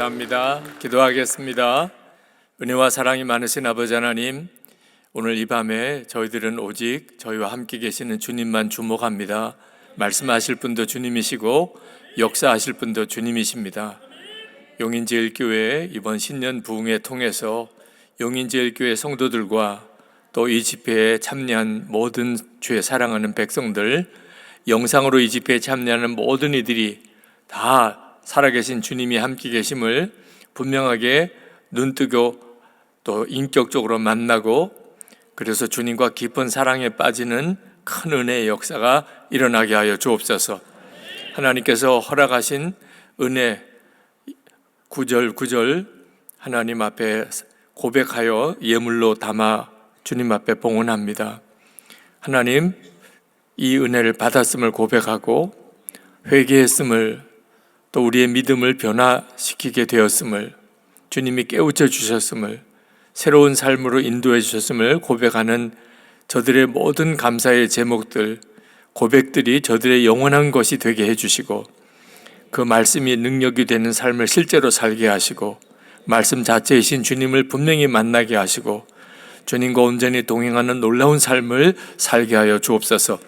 감사합니다. 기도하겠습니다. 은혜와 사랑이 많으신 아버지 하나님, 오늘 이 밤에 저희들은 오직 저희와 함께 계시는 주님만 주목합니다. 말씀하실 분도 주님이시고 역사하실 분도 주님이십니다. 용인제일교회 이번 신년 부흥회 통해서 용인제일교회 성도들과 또 이 집회에 참여한 모든 주의 사랑하는 백성들, 영상으로 이 집회에 참여하는 모든 이들이 다 살아계신 주님이 함께 계심을 분명하게 눈뜨고 또 인격적으로 만나고, 그래서 주님과 깊은 사랑에 빠지는 큰 은혜의 역사가 일어나게 하여 주옵소서. 하나님께서 허락하신 은혜 구절구절 하나님 앞에 고백하여 예물로 담아 주님 앞에 봉헌합니다. 하나님, 이 은혜를 받았음을 고백하고 회개했음을, 또 우리의 믿음을 변화시키게 되었음을, 주님이 깨우쳐 주셨음을, 새로운 삶으로 인도해 주셨음을 고백하는 저들의 모든 감사의 제목들, 고백들이 저들의 영원한 것이 되게 해주시고, 그 말씀이 능력이 되는 삶을 실제로 살게 하시고, 말씀 자체이신 주님을 분명히 만나게 하시고, 주님과 온전히 동행하는 놀라운 삶을 살게 하여 주옵소서.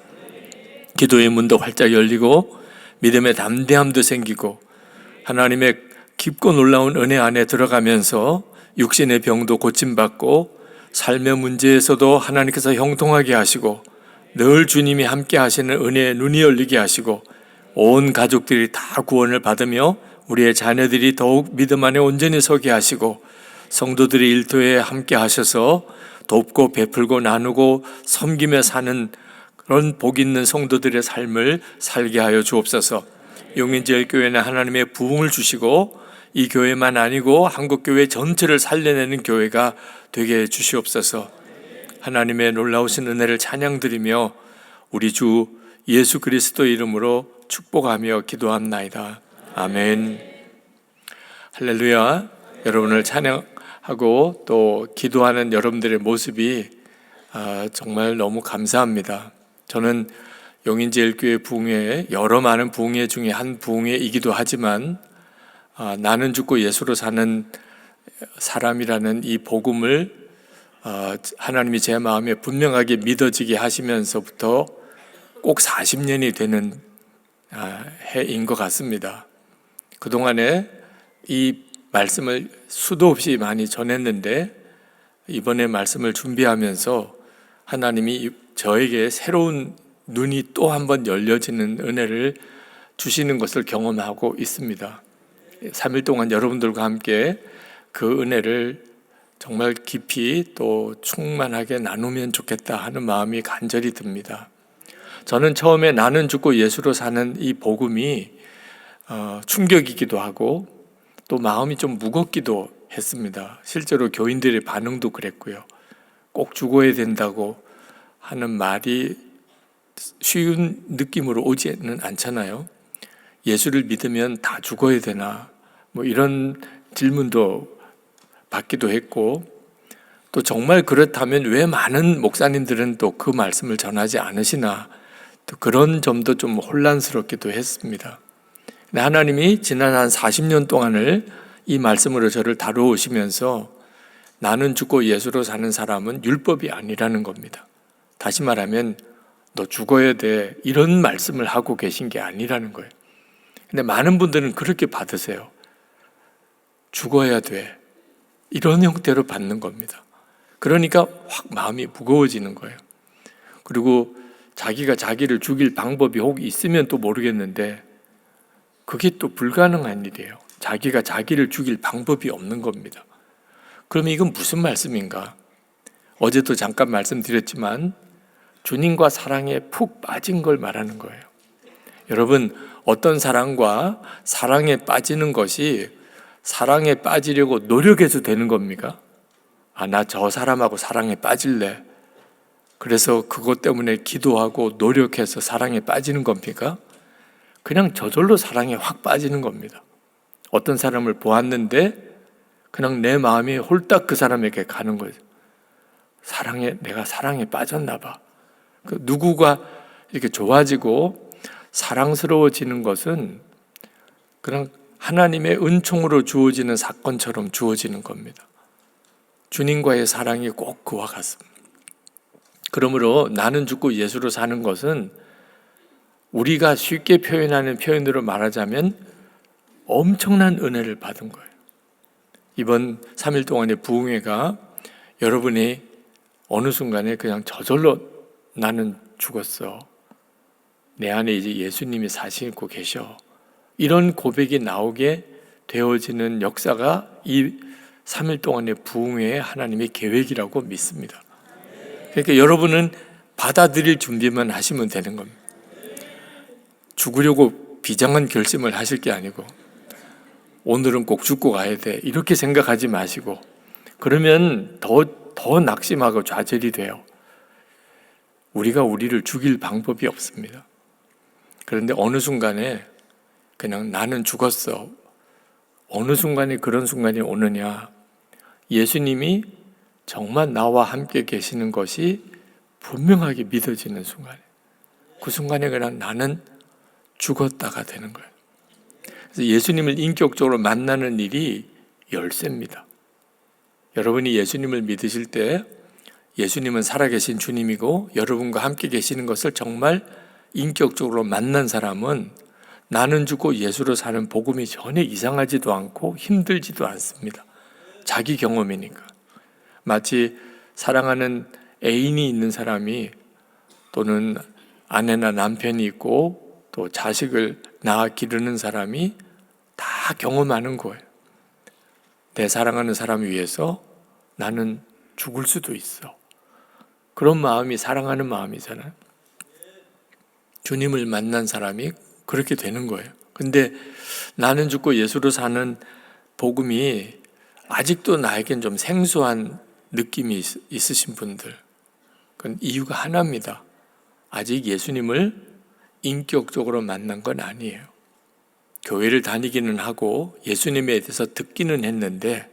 기도의 문도 활짝 열리고 믿음의 담대함도 생기고, 하나님의 깊고 놀라운 은혜 안에 들어가면서 육신의 병도 고침받고, 삶의 문제에서도 하나님께서 형통하게 하시고, 늘 주님이 함께 하시는 은혜의 눈이 열리게 하시고, 온 가족들이 다 구원을 받으며 우리의 자녀들이 더욱 믿음 안에 온전히 서게 하시고, 성도들이 일터에 함께 하셔서 돕고 베풀고 나누고 섬기며 사는 그런 복 있는 성도들의 삶을 살게 하여 주옵소서. 용인제일교회는 하나님의 부흥을 주시고, 이 교회만 아니고 한국교회 전체를 살려내는 교회가 되게 해 주시옵소서. 하나님의 놀라우신 은혜를 찬양드리며 우리 주 예수 그리스도 이름으로 축복하며 기도합나이다. 아멘. 할렐루야. 여러분을 찬양하고 또 기도하는 여러분들의 모습이 정말 너무 감사합니다. 저는 용인제일교회 부흥회, 여러 많은 부흥회 중에 한 부흥회이기도 하지만 나는 죽고 예수로 사는 사람이라는 이 복음을 하나님이 제 마음에 분명하게 믿어지게 하시면서부터 꼭 40년이 되는 해인 것 같습니다. 그동안에 이 말씀을 수도 없이 많이 전했는데, 이번에 말씀을 준비하면서 하나님이 저에게 새로운 눈이 또 한 번 열려지는 은혜를 주시는 것을 경험하고 있습니다. 3일 동안 여러분들과 함께 그 은혜를 정말 깊이 또 충만하게 나누면 좋겠다 하는 마음이 간절히 듭니다. 저는 처음에 나는 죽고 예수로 사는 이 복음이 충격이기도 하고 또 마음이 좀 무겁기도 했습니다. 실제로 교인들의 반응도 그랬고요. 꼭 죽어야 된다고 하는 말이 쉬운 느낌으로 오지는 않잖아요. 예수를 믿으면 다 죽어야 되나, 뭐 이런 질문도 받기도 했고, 또 정말 그렇다면 왜 많은 목사님들은 또 그 말씀을 전하지 않으시나, 또 그런 점도 좀 혼란스럽기도 했습니다. 근데 하나님이 지난 한 40년 동안을 이 말씀으로 저를 다루시면서 나는 죽고 예수로 사는 사람은 율법이 아니라는 겁니다. 다시 말하면 너 죽어야 돼, 이런 말씀을 하고 계신 게 아니라는 거예요. 근데 많은 분들은 그렇게 받으세요. 죽어야 돼, 이런 형태로 받는 겁니다. 그러니까 확 마음이 무거워지는 거예요. 그리고 자기가 자기를 죽일 방법이 혹 있으면 또 모르겠는데 그게 또 불가능한 일이에요. 자기가 자기를 죽일 방법이 없는 겁니다. 그러면 이건 무슨 말씀인가? 어제도 잠깐 말씀드렸지만 주님과 사랑에 푹 빠진 걸 말하는 거예요. 여러분, 어떤 사랑과 사랑에 빠지는 것이 사랑에 빠지려고 노력해서 되는 겁니까? 나 저 사람하고 사랑에 빠질래, 그래서 그것 때문에 기도하고 노력해서 사랑에 빠지는 겁니까? 그냥 저절로 사랑에 확 빠지는 겁니다. 어떤 사람을 보았는데 그냥 내 마음이 홀딱 그 사람에게 가는 거죠. 내가 사랑에 빠졌나 봐. 누구가 이렇게 좋아지고 사랑스러워지는 것은 그냥 하나님의 은총으로 주어지는 사건처럼 주어지는 겁니다. 주님과의 사랑이 꼭 그와 같습니다. 그러므로 나는 죽고 예수로 사는 것은 우리가 쉽게 표현하는 표현으로 말하자면 엄청난 은혜를 받은 거예요. 이번 3일 동안의 부흥회가 여러분이 어느 순간에 그냥 저절로 나는 죽었어, 내 안에 이제 예수님이 사시고 계셔, 이런 고백이 나오게 되어지는 역사가 이 3일 동안의 부흥회의 하나님의 계획이라고 믿습니다. 그러니까 여러분은 받아들일 준비만 하시면 되는 겁니다. 죽으려고 비장한 결심을 하실 게 아니고 오늘은 꼭 죽고 가야 돼 이렇게 생각하지 마시고, 그러면 더 낙심하고 좌절이 돼요. 우리가 우리를 죽일 방법이 없습니다. 그런데 어느 순간에 그냥 나는 죽었어, 어느 순간에 그런 순간이 오느냐, 예수님이 정말 나와 함께 계시는 것이 분명하게 믿어지는 순간에, 그 순간에 그냥 나는 죽었다가 되는 거예요. 그래서 예수님을 인격적으로 만나는 일이 열쇠입니다. 여러분이 예수님을 믿으실 때 예수님은 살아계신 주님이고 여러분과 함께 계시는 것을 정말 인격적으로 만난 사람은 나는 죽고 예수로 사는 복음이 전혀 이상하지도 않고 힘들지도 않습니다. 자기 경험이니까. 마치 사랑하는 애인이 있는 사람이, 또는 아내나 남편이 있고 또 자식을 낳아 기르는 사람이 다 경험하는 거예요. 내 사랑하는 사람을 위해서 나는 죽을 수도 있어. 그런 마음이 사랑하는 마음이잖아요. 주님을 만난 사람이 그렇게 되는 거예요. 근데 나는 죽고 예수로 사는 복음이 아직도 나에겐 좀 생소한 느낌이 있으신 분들, 그건 이유가 하나입니다. 아직 예수님을 인격적으로 만난 건 아니에요. 교회를 다니기는 하고 예수님에 대해서 듣기는 했는데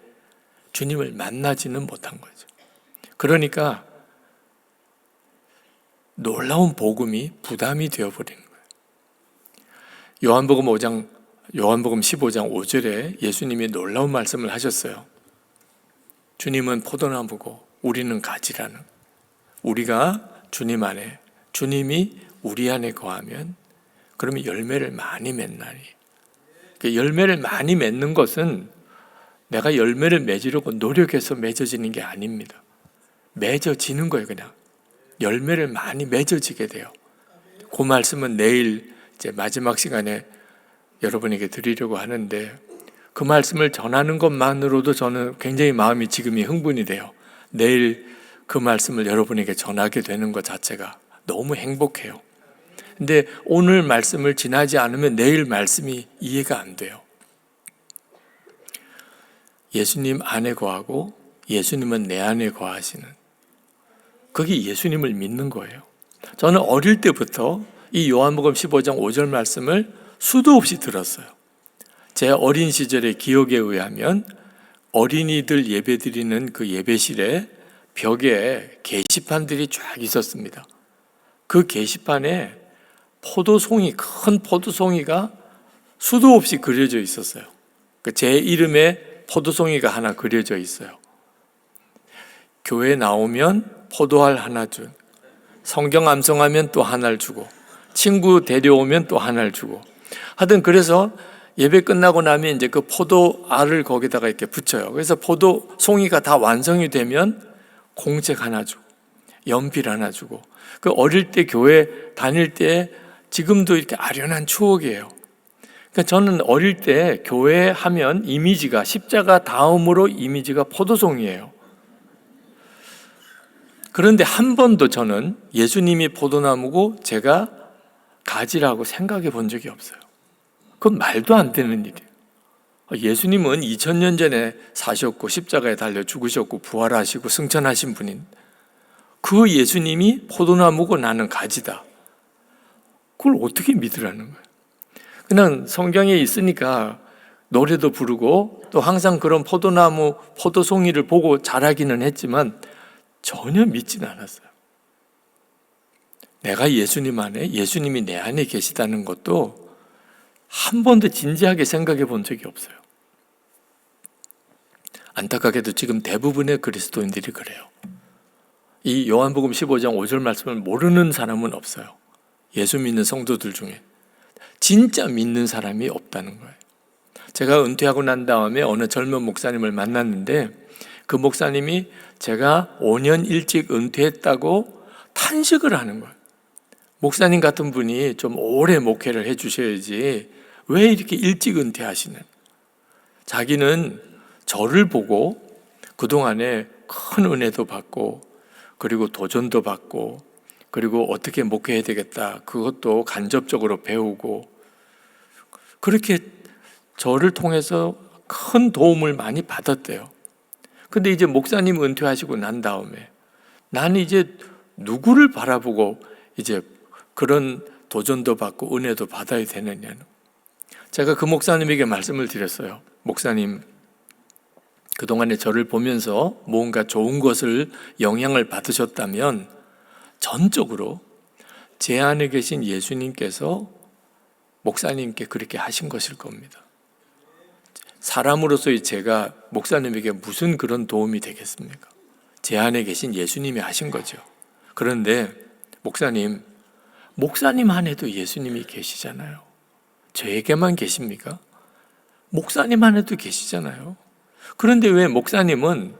주님을 만나지는 못한 거죠. 그러니까 놀라운 복음이 부담이 되어버리는 거예요. 요한복음 15장 5절에 예수님이 놀라운 말씀을 하셨어요. 주님은 포도나무고 우리는 가지라는, 우리가 주님 안에, 주님이 우리 안에 거하면 그러면 열매를 많이 맺나니. 열매를 많이 맺는 것은 내가 열매를 맺으려고 노력해서 맺어지는 게 아닙니다. 맺어지는 거예요. 그냥 열매를 많이 맺어지게 돼요. 그 말씀은 내일 이제 마지막 시간에 여러분에게 드리려고 하는데, 그 말씀을 전하는 것만으로도 저는 굉장히 마음이 지금이 흥분이 돼요. 내일 그 말씀을 여러분에게 전하게 되는 것 자체가 너무 행복해요. 근데 오늘 말씀을 지나지 않으면 내일 말씀이 이해가 안 돼요. 예수님 안에 거하고 예수님은 내 안에 거하시는, 그게 예수님을 믿는 거예요. 저는 어릴 때부터 이 요한복음 15장 5절 말씀을 수도 없이 들었어요. 제 어린 시절의 기억에 의하면 어린이들 예배드리는 그 예배실에 벽에 게시판들이 쫙 있었습니다. 그 게시판에 큰 포도송이가 수도 없이 그려져 있었어요. 제 이름에 포도송이가 하나 그려져 있어요. 교회 나오면 포도알 하나 준, 성경 암송하면 또 하나를 주고, 친구 데려오면 또 하나를 주고, 하여튼 그래서 예배 끝나고 나면 이제 그 포도알을 거기다가 이렇게 붙여요. 그래서 포도송이가 다 완성이 되면 공책 하나 주고, 연필 하나 주고. 그 어릴 때 교회 다닐 때 지금도 이렇게 아련한 추억이에요. 그러니까 저는 어릴 때 교회 하면 이미지가, 십자가 다음으로 이미지가 포도송이에요. 그런데 한 번도 저는 예수님이 포도나무고 제가 가지라고 생각해 본 적이 없어요. 그건 말도 안 되는 일이에요. 예수님은 2000년 전에 사셨고 십자가에 달려 죽으셨고 부활하시고 승천하신 분인, 그 예수님이 포도나무고 나는 가지다. 그걸 어떻게 믿으라는 거예요? 그냥 성경에 있으니까 노래도 부르고 또 항상 그런 포도나무, 포도송이를 보고 자라기는 했지만 전혀 믿지는 않았어요. 내가 예수님 안에, 예수님이 내 안에 계시다는 것도 한 번도 진지하게 생각해 본 적이 없어요. 안타깝게도 지금 대부분의 그리스도인들이 그래요. 이 요한복음 15장 5절 말씀을 모르는 사람은 없어요. 예수 믿는 성도들 중에 진짜 믿는 사람이 없다는 거예요. 제가 은퇴하고 난 다음에 어느 젊은 목사님을 만났는데 그 목사님이 제가 5년 일찍 은퇴했다고 탄식을 하는 거예요. 목사님 같은 분이 좀 오래 목회를 해 주셔야지 왜 이렇게 일찍 은퇴하시는? 자기는 저를 보고 그동안에 큰 은혜도 받고 그리고 도전도 받고 그리고 어떻게 목회해야 되겠다 그것도 간접적으로 배우고 그렇게 저를 통해서 큰 도움을 많이 받았대요. 근데 이제 목사님 은퇴하시고 난 다음에 나는 이제 누구를 바라보고 이제 그런 도전도 받고 은혜도 받아야 되느냐는. 제가 그 목사님에게 말씀을 드렸어요. 목사님, 그동안에 저를 보면서 뭔가 좋은 것을 영향을 받으셨다면 전적으로 제 안에 계신 예수님께서 목사님께 그렇게 하신 것일 겁니다. 사람으로서의 제가 목사님에게 무슨 그런 도움이 되겠습니까? 제 안에 계신 예수님이 하신 거죠. 그런데 목사님 안에도 예수님이 계시잖아요. 저에게만 계십니까? 목사님 안에도 계시잖아요. 그런데 왜 목사님은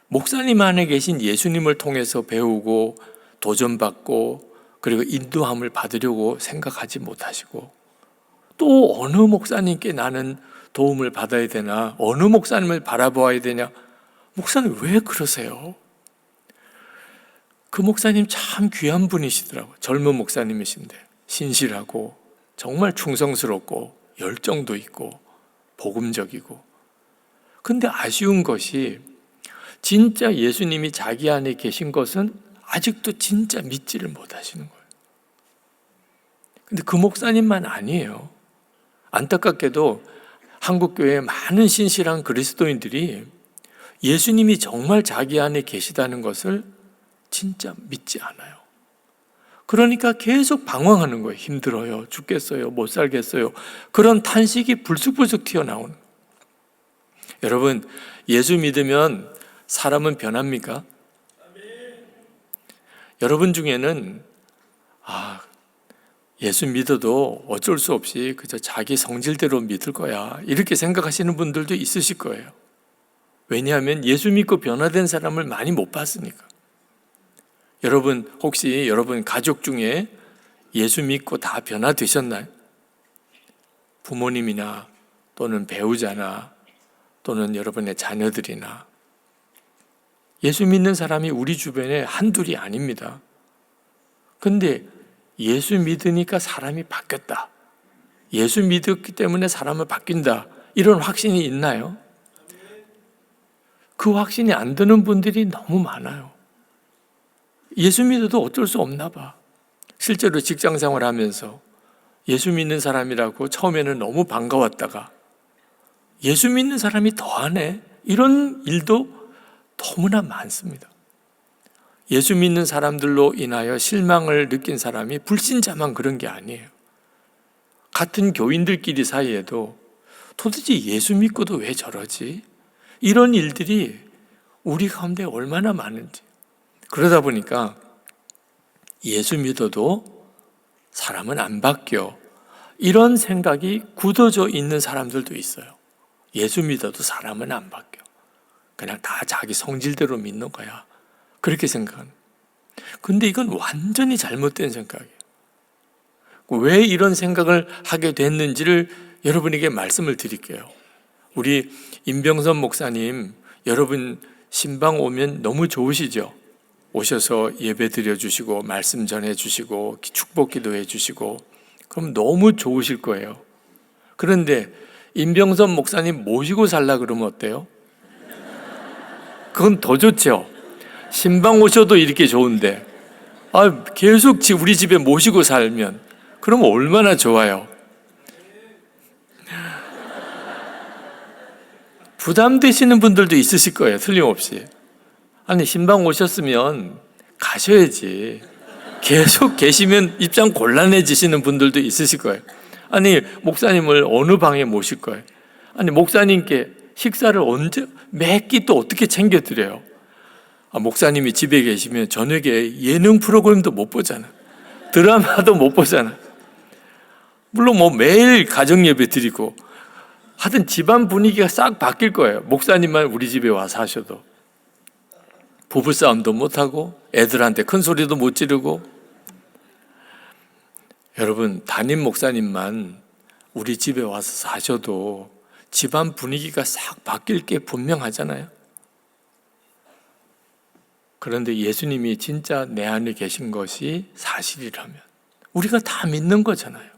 목사님 안에 계신 예수님을 통해서 배우고 도전받고 그리고 인도함을 받으려고 생각하지 못하시고 또 어느 목사님께 나는 도움을 받아야 되나? 어느 목사님을 바라보아야 되냐? 목사님 왜 그러세요? 그 목사님 참 귀한 분이시더라고요. 젊은 목사님이신데 신실하고 정말 충성스럽고 열정도 있고 복음적이고. 근데 아쉬운 것이 진짜 예수님이 자기 안에 계신 것은 아직도 진짜 믿지를 못하시는 거예요. 근데 그 목사님만 아니에요. 안타깝게도 한국교회에 많은 신실한 그리스도인들이 예수님이 정말 자기 안에 계시다는 것을 진짜 믿지 않아요. 그러니까 계속 방황하는 거예요. 힘들어요. 죽겠어요. 못 살겠어요. 그런 탄식이 불쑥불쑥 튀어나오는 거예요. 여러분, 예수 믿으면 사람은 변합니까? 여러분 중에는 예수 믿어도 어쩔 수 없이 그저 자기 성질대로 믿을 거야 이렇게 생각하시는 분들도 있으실 거예요. 왜냐하면 예수 믿고 변화된 사람을 많이 못 봤으니까. 여러분 혹시 여러분 가족 중에 예수 믿고 다 변화되셨나요? 부모님이나 또는 배우자나 또는 여러분의 자녀들이나. 예수 믿는 사람이 우리 주변에 한둘이 아닙니다. 근데 예수 믿으니까 사람이 바뀌었다. 예수 믿었기 때문에 사람은 바뀐다. 이런 확신이 있나요? 그 확신이 안 드는 분들이 너무 많아요. 예수 믿어도 어쩔 수 없나 봐. 실제로 직장 생활하면서 예수 믿는 사람이라고 처음에는 너무 반가웠다가 예수 믿는 사람이 더하네. 이런 일도 너무나 많습니다. 예수 믿는 사람들로 인하여 실망을 느낀 사람이 불신자만 그런 게 아니에요. 같은 교인들끼리 사이에도 도대체 예수 믿고도 왜 저러지? 이런 일들이 우리 가운데 얼마나 많은지. 그러다 보니까 예수 믿어도 사람은 안 바뀌어. 이런 생각이 굳어져 있는 사람들도 있어요. 예수 믿어도 사람은 안 바뀌어. 그냥 다 자기 성질대로 믿는 거야. 그렇게 생각하는. 근데 이건 완전히 잘못된 생각이에요. 왜 이런 생각을 하게 됐는지를 여러분에게 말씀을 드릴게요. 우리 임병선 목사님, 여러분 신방 오면 너무 좋으시죠? 오셔서 예배 드려주시고 말씀 전해주시고 축복 기도해 주시고 그럼 너무 좋으실 거예요. 그런데 임병선 목사님 모시고 살라 그러면 어때요? 그건 더 좋죠. 신방 오셔도 이렇게 좋은데 계속 우리 집에 모시고 살면 그러면 얼마나 좋아요. 부담되시는 분들도 있으실 거예요. 틀림없이. 아니 신방 오셨으면 가셔야지. 계속 계시면 입장 곤란해지시는 분들도 있으실 거예요. 아니 목사님을 어느 방에 모실 거예요? 아니 목사님께 식사를 언제 매 끼 또 어떻게 챙겨드려요? 목사님이 집에 계시면 저녁에 예능 프로그램도 못 보잖아. 드라마도 못 보잖아. 물론 뭐 매일 가정 예배 드리고 하여튼 집안 분위기가 싹 바뀔 거예요. 목사님만 우리 집에 와서 하셔도. 부부싸움도 못하고 애들한테 큰 소리도 못 지르고. 여러분, 담임 목사님만 우리 집에 와서 사셔도 집안 분위기가 싹 바뀔 게 분명하잖아요. 그런데 예수님이 진짜 내 안에 계신 것이 사실이라면 우리가 다 믿는 거잖아요.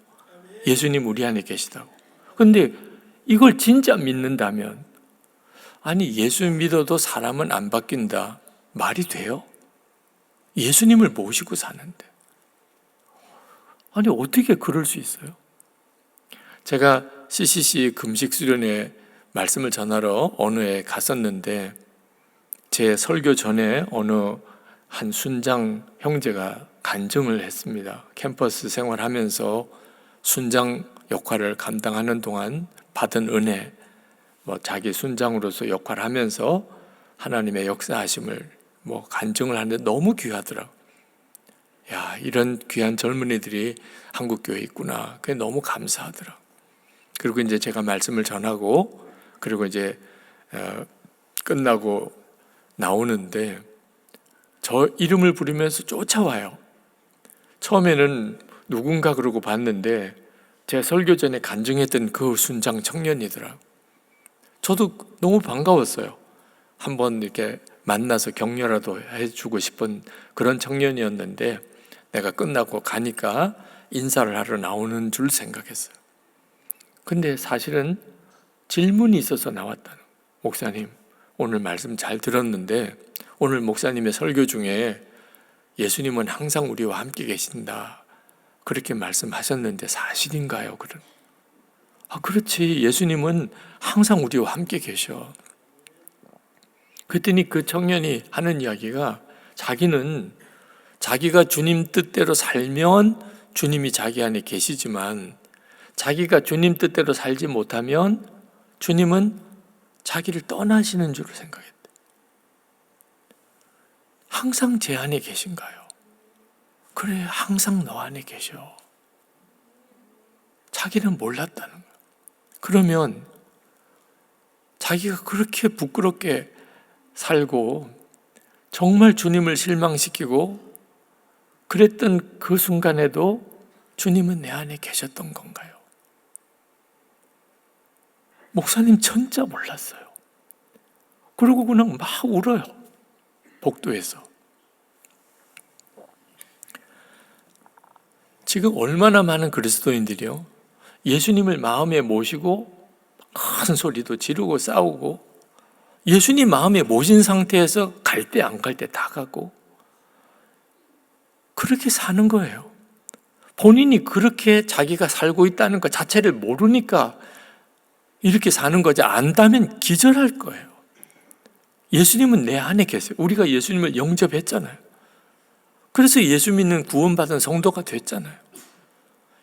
예수님 우리 안에 계시다고. 그런데 이걸 진짜 믿는다면, 아니 예수 믿어도 사람은 안 바뀐다, 말이 돼요? 예수님을 모시고 사는데. 아니 어떻게 그럴 수 있어요? 제가 CCC 금식 수련회 말씀을 전하러 어느 해 갔었는데, 제 설교 전에 어느 한 순장 형제가 간증을 했습니다. 캠퍼스 생활하면서 순장 역할을 감당하는 동안 받은 은혜, 자기 순장으로서 역할을 하면서 하나님의 역사하심을 간증을 하는데 너무 귀하더라고요. 야, 이런 귀한 젊은이들이 한국교회에 있구나. 그게 너무 감사하더라고요. 그리고 이제 제가 말씀을 전하고, 그리고 이제 끝나고 나오는데 저 이름을 부르면서 쫓아와요. 처음에는 누군가 그러고 봤는데 제 설교 전에 간증했던 그 순장 청년이더라고요. 저도 너무 반가웠어요. 한번 이렇게 만나서 격려라도 해주고 싶은 그런 청년이었는데, 내가 끝나고 가니까 인사를 하러 나오는 줄 생각했어요. 근데 사실은 질문이 있어서 나왔다는 거예요. 목사님, 오늘 말씀 잘 들었는데 오늘 목사님의 설교 중에 예수님은 항상 우리와 함께 계신다, 그렇게 말씀하셨는데 사실인가요? 그렇지, 예수님은 항상 우리와 함께 계셔. 그랬더니 그 청년이 하는 이야기가, 자기는 자기가 주님 뜻대로 살면 주님이 자기 안에 계시지만 자기가 주님 뜻대로 살지 못하면 주님은 자기를 떠나시는 줄 생각했대. 항상 제 안에 계신가요? 그래, 항상 너 안에 계셔. 자기는 몰랐다는 거야. 그러면 자기가 그렇게 부끄럽게 살고 정말 주님을 실망시키고 그랬던 그 순간에도 주님은 내 안에 계셨던 건가요? 목사님 진짜 몰랐어요. 그러고 그냥 막 울어요. 복도에서. 지금 얼마나 많은 그리스도인들이요, 예수님을 마음에 모시고 큰 소리도 지르고 싸우고, 예수님 마음에 모신 상태에서 갈 때 안 갈 때 다 가고, 그렇게 사는 거예요. 본인이 그렇게 자기가 살고 있다는 것 자체를 모르니까 이렇게 사는 거지, 안다면 기절할 거예요. 예수님은 내 안에 계세요. 우리가 예수님을 영접했잖아요. 그래서 예수 믿는 구원받은 성도가 됐잖아요.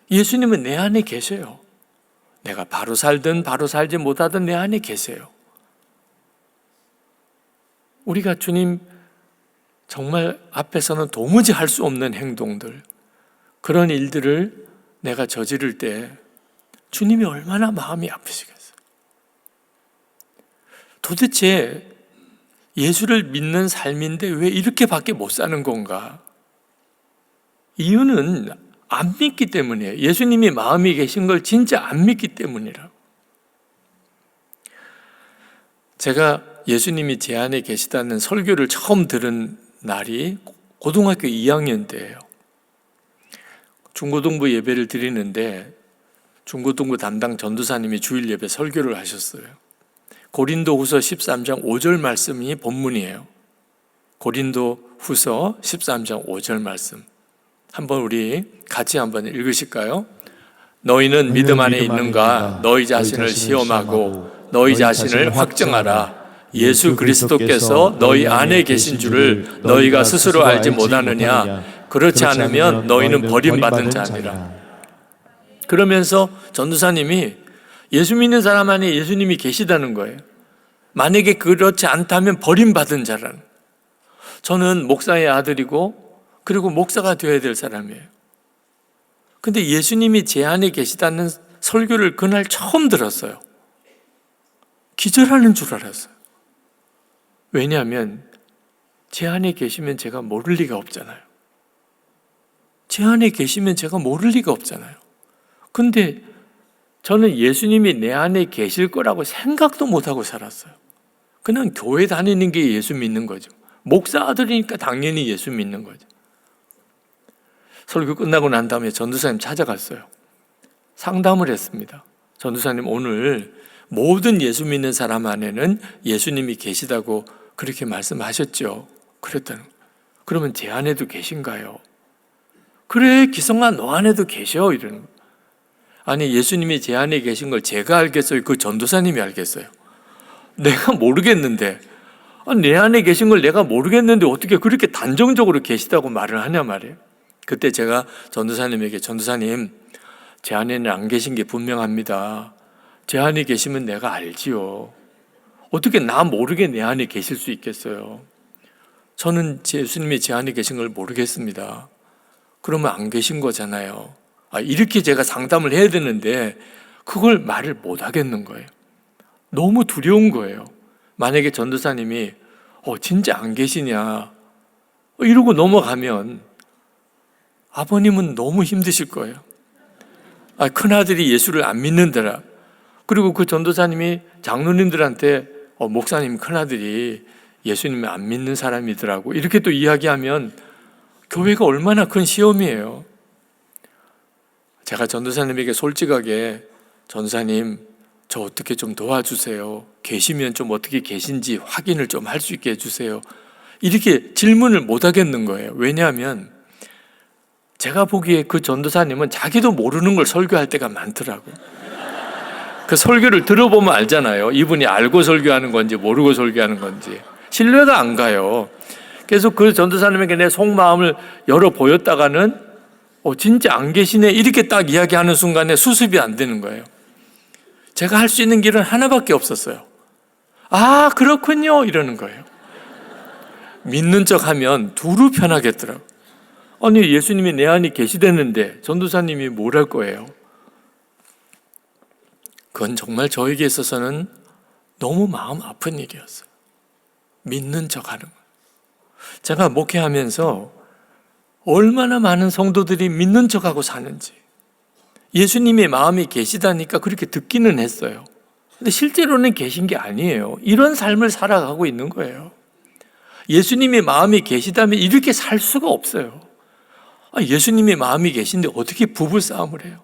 예수님은 내 안에 계셔요. 내가 바로 살든 바로 살지 못하든 내 안에 계세요. 우리가 주님 정말 앞에서는 도무지 할 수 없는 행동들, 그런 일들을 내가 저지를 때 주님이 얼마나 마음이 아프시겠어요. 도대체 예수를 믿는 삶인데 왜 이렇게밖에 못 사는 건가? 이유는 안 믿기 때문이에요. 예수님이 마음이 계신 걸 진짜 안 믿기 때문이라고. 제가 예수님이 제 안에 계시다는 설교를 처음 들은 날이 고등학교 2학년 때예요. 중고등부 예배를 드리는데 중고등부 담당 전도사님이 주일 예배 설교를 하셨어요. 고린도후서 13장 5절 말씀이 본문이에요. 고린도후서 13장 5절 말씀, 한번 우리 같이 한번 읽으실까요? 너희는 믿음 안에 있는가? 너희 자신을 시험하고 너희 자신을 확증하라. 예수 그리스도께서 너희 안에 계신 줄을 너희가 스스로 알지 못하느냐? 그렇지 않으면 너희는 버림받은 자니라. 그러면서 전도사님이 예수 믿는 사람 안에 예수님이 계시다는 거예요. 만약에 그렇지 않다면 버림받은 자라는. 저는 목사의 아들이고 그리고 목사가 되어야 될 사람이에요. 근데 예수님이 제 안에 계시다는 설교를 그날 처음 들었어요. 기절하는 줄 알았어요. 왜냐하면 제 안에 계시면 제가 모를 리가 없잖아요. 제 안에 계시면 제가 모를 리가 없잖아요. 근데 저는 예수님이 내 안에 계실 거라고 생각도 못하고 살았어요. 그냥 교회 다니는 게 예수 믿는 거죠. 목사 아들이니까 당연히 예수 믿는 거죠. 설교 끝나고 난 다음에 전도사님 찾아갔어요. 상담을 했습니다. 전도사님, 오늘 모든 예수 믿는 사람 안에는 예수님이 계시다고 그렇게 말씀하셨죠. 그랬더니 그러면 제 안에도 계신가요? 그래, 기성아, 너 안에도 계셔. 이러는 거예요. 아니, 예수님이 제 안에 계신 걸 제가 알겠어요? 그 전도사님이 알겠어요? 내가 모르겠는데, 내 안에 계신 걸 내가 모르겠는데 어떻게 그렇게 단정적으로 계시다고 말을 하냐 말이에요. 그때 제가 전도사님에게, 전도사님, 제 안에는 안 계신 게 분명합니다. 제 안에 계시면 내가 알지요. 어떻게 나 모르게 내 안에 계실 수 있겠어요? 저는 예수님이 제 안에 계신 걸 모르겠습니다. 그러면 안 계신 거잖아요. 이렇게 제가 상담을 해야 되는데 그걸 말을 못 하겠는 거예요. 너무 두려운 거예요. 만약에 전도사님이 진짜 안 계시냐 이러고 넘어가면 아버님은 너무 힘드실 거예요. 큰아들이 예수를 안 믿는다라. 그리고 그 전도사님이 장로님들한테 목사님 큰아들이 예수님을 안 믿는 사람이더라고 이렇게 또 이야기하면 교회가 얼마나 큰 시험이에요. 제가 전도사님에게 솔직하게, 전도사님, 저 어떻게 좀 도와주세요. 계시면 좀 어떻게 계신지 확인을 좀 할 수 있게 해주세요. 이렇게 질문을 못 하겠는 거예요. 왜냐하면 제가 보기에 그 전도사님은 자기도 모르는 걸 설교할 때가 많더라고요. 그 설교를 들어보면 알잖아요. 이분이 알고 설교하는 건지 모르고 설교하는 건지. 신뢰가 안 가요. 계속 그 전도사님에게 내 속마음을 열어 보였다가는 진짜 안 계시네 이렇게 딱 이야기하는 순간에 수습이 안 되는 거예요. 제가 할 수 있는 길은 하나밖에 없었어요. 그렇군요 이러는 거예요. 믿는 척하면 두루 편하겠더라고요. 아니, 예수님이 내 안에 계시다는데 전도사님이 뭘 할 거예요? 그건 정말 저에게 있어서는 너무 마음 아픈 일이었어요. 믿는 척하는 거예요. 제가 목회하면서 얼마나 많은 성도들이 믿는 척하고 사는지, 예수님의 마음이 계시다니까 그렇게 듣기는 했어요. 근데 실제로는 계신 게 아니에요. 이런 삶을 살아가고 있는 거예요. 예수님의 마음이 계시다면 이렇게 살 수가 없어요. 예수님의 마음이 계신데 어떻게 부부싸움을 해요?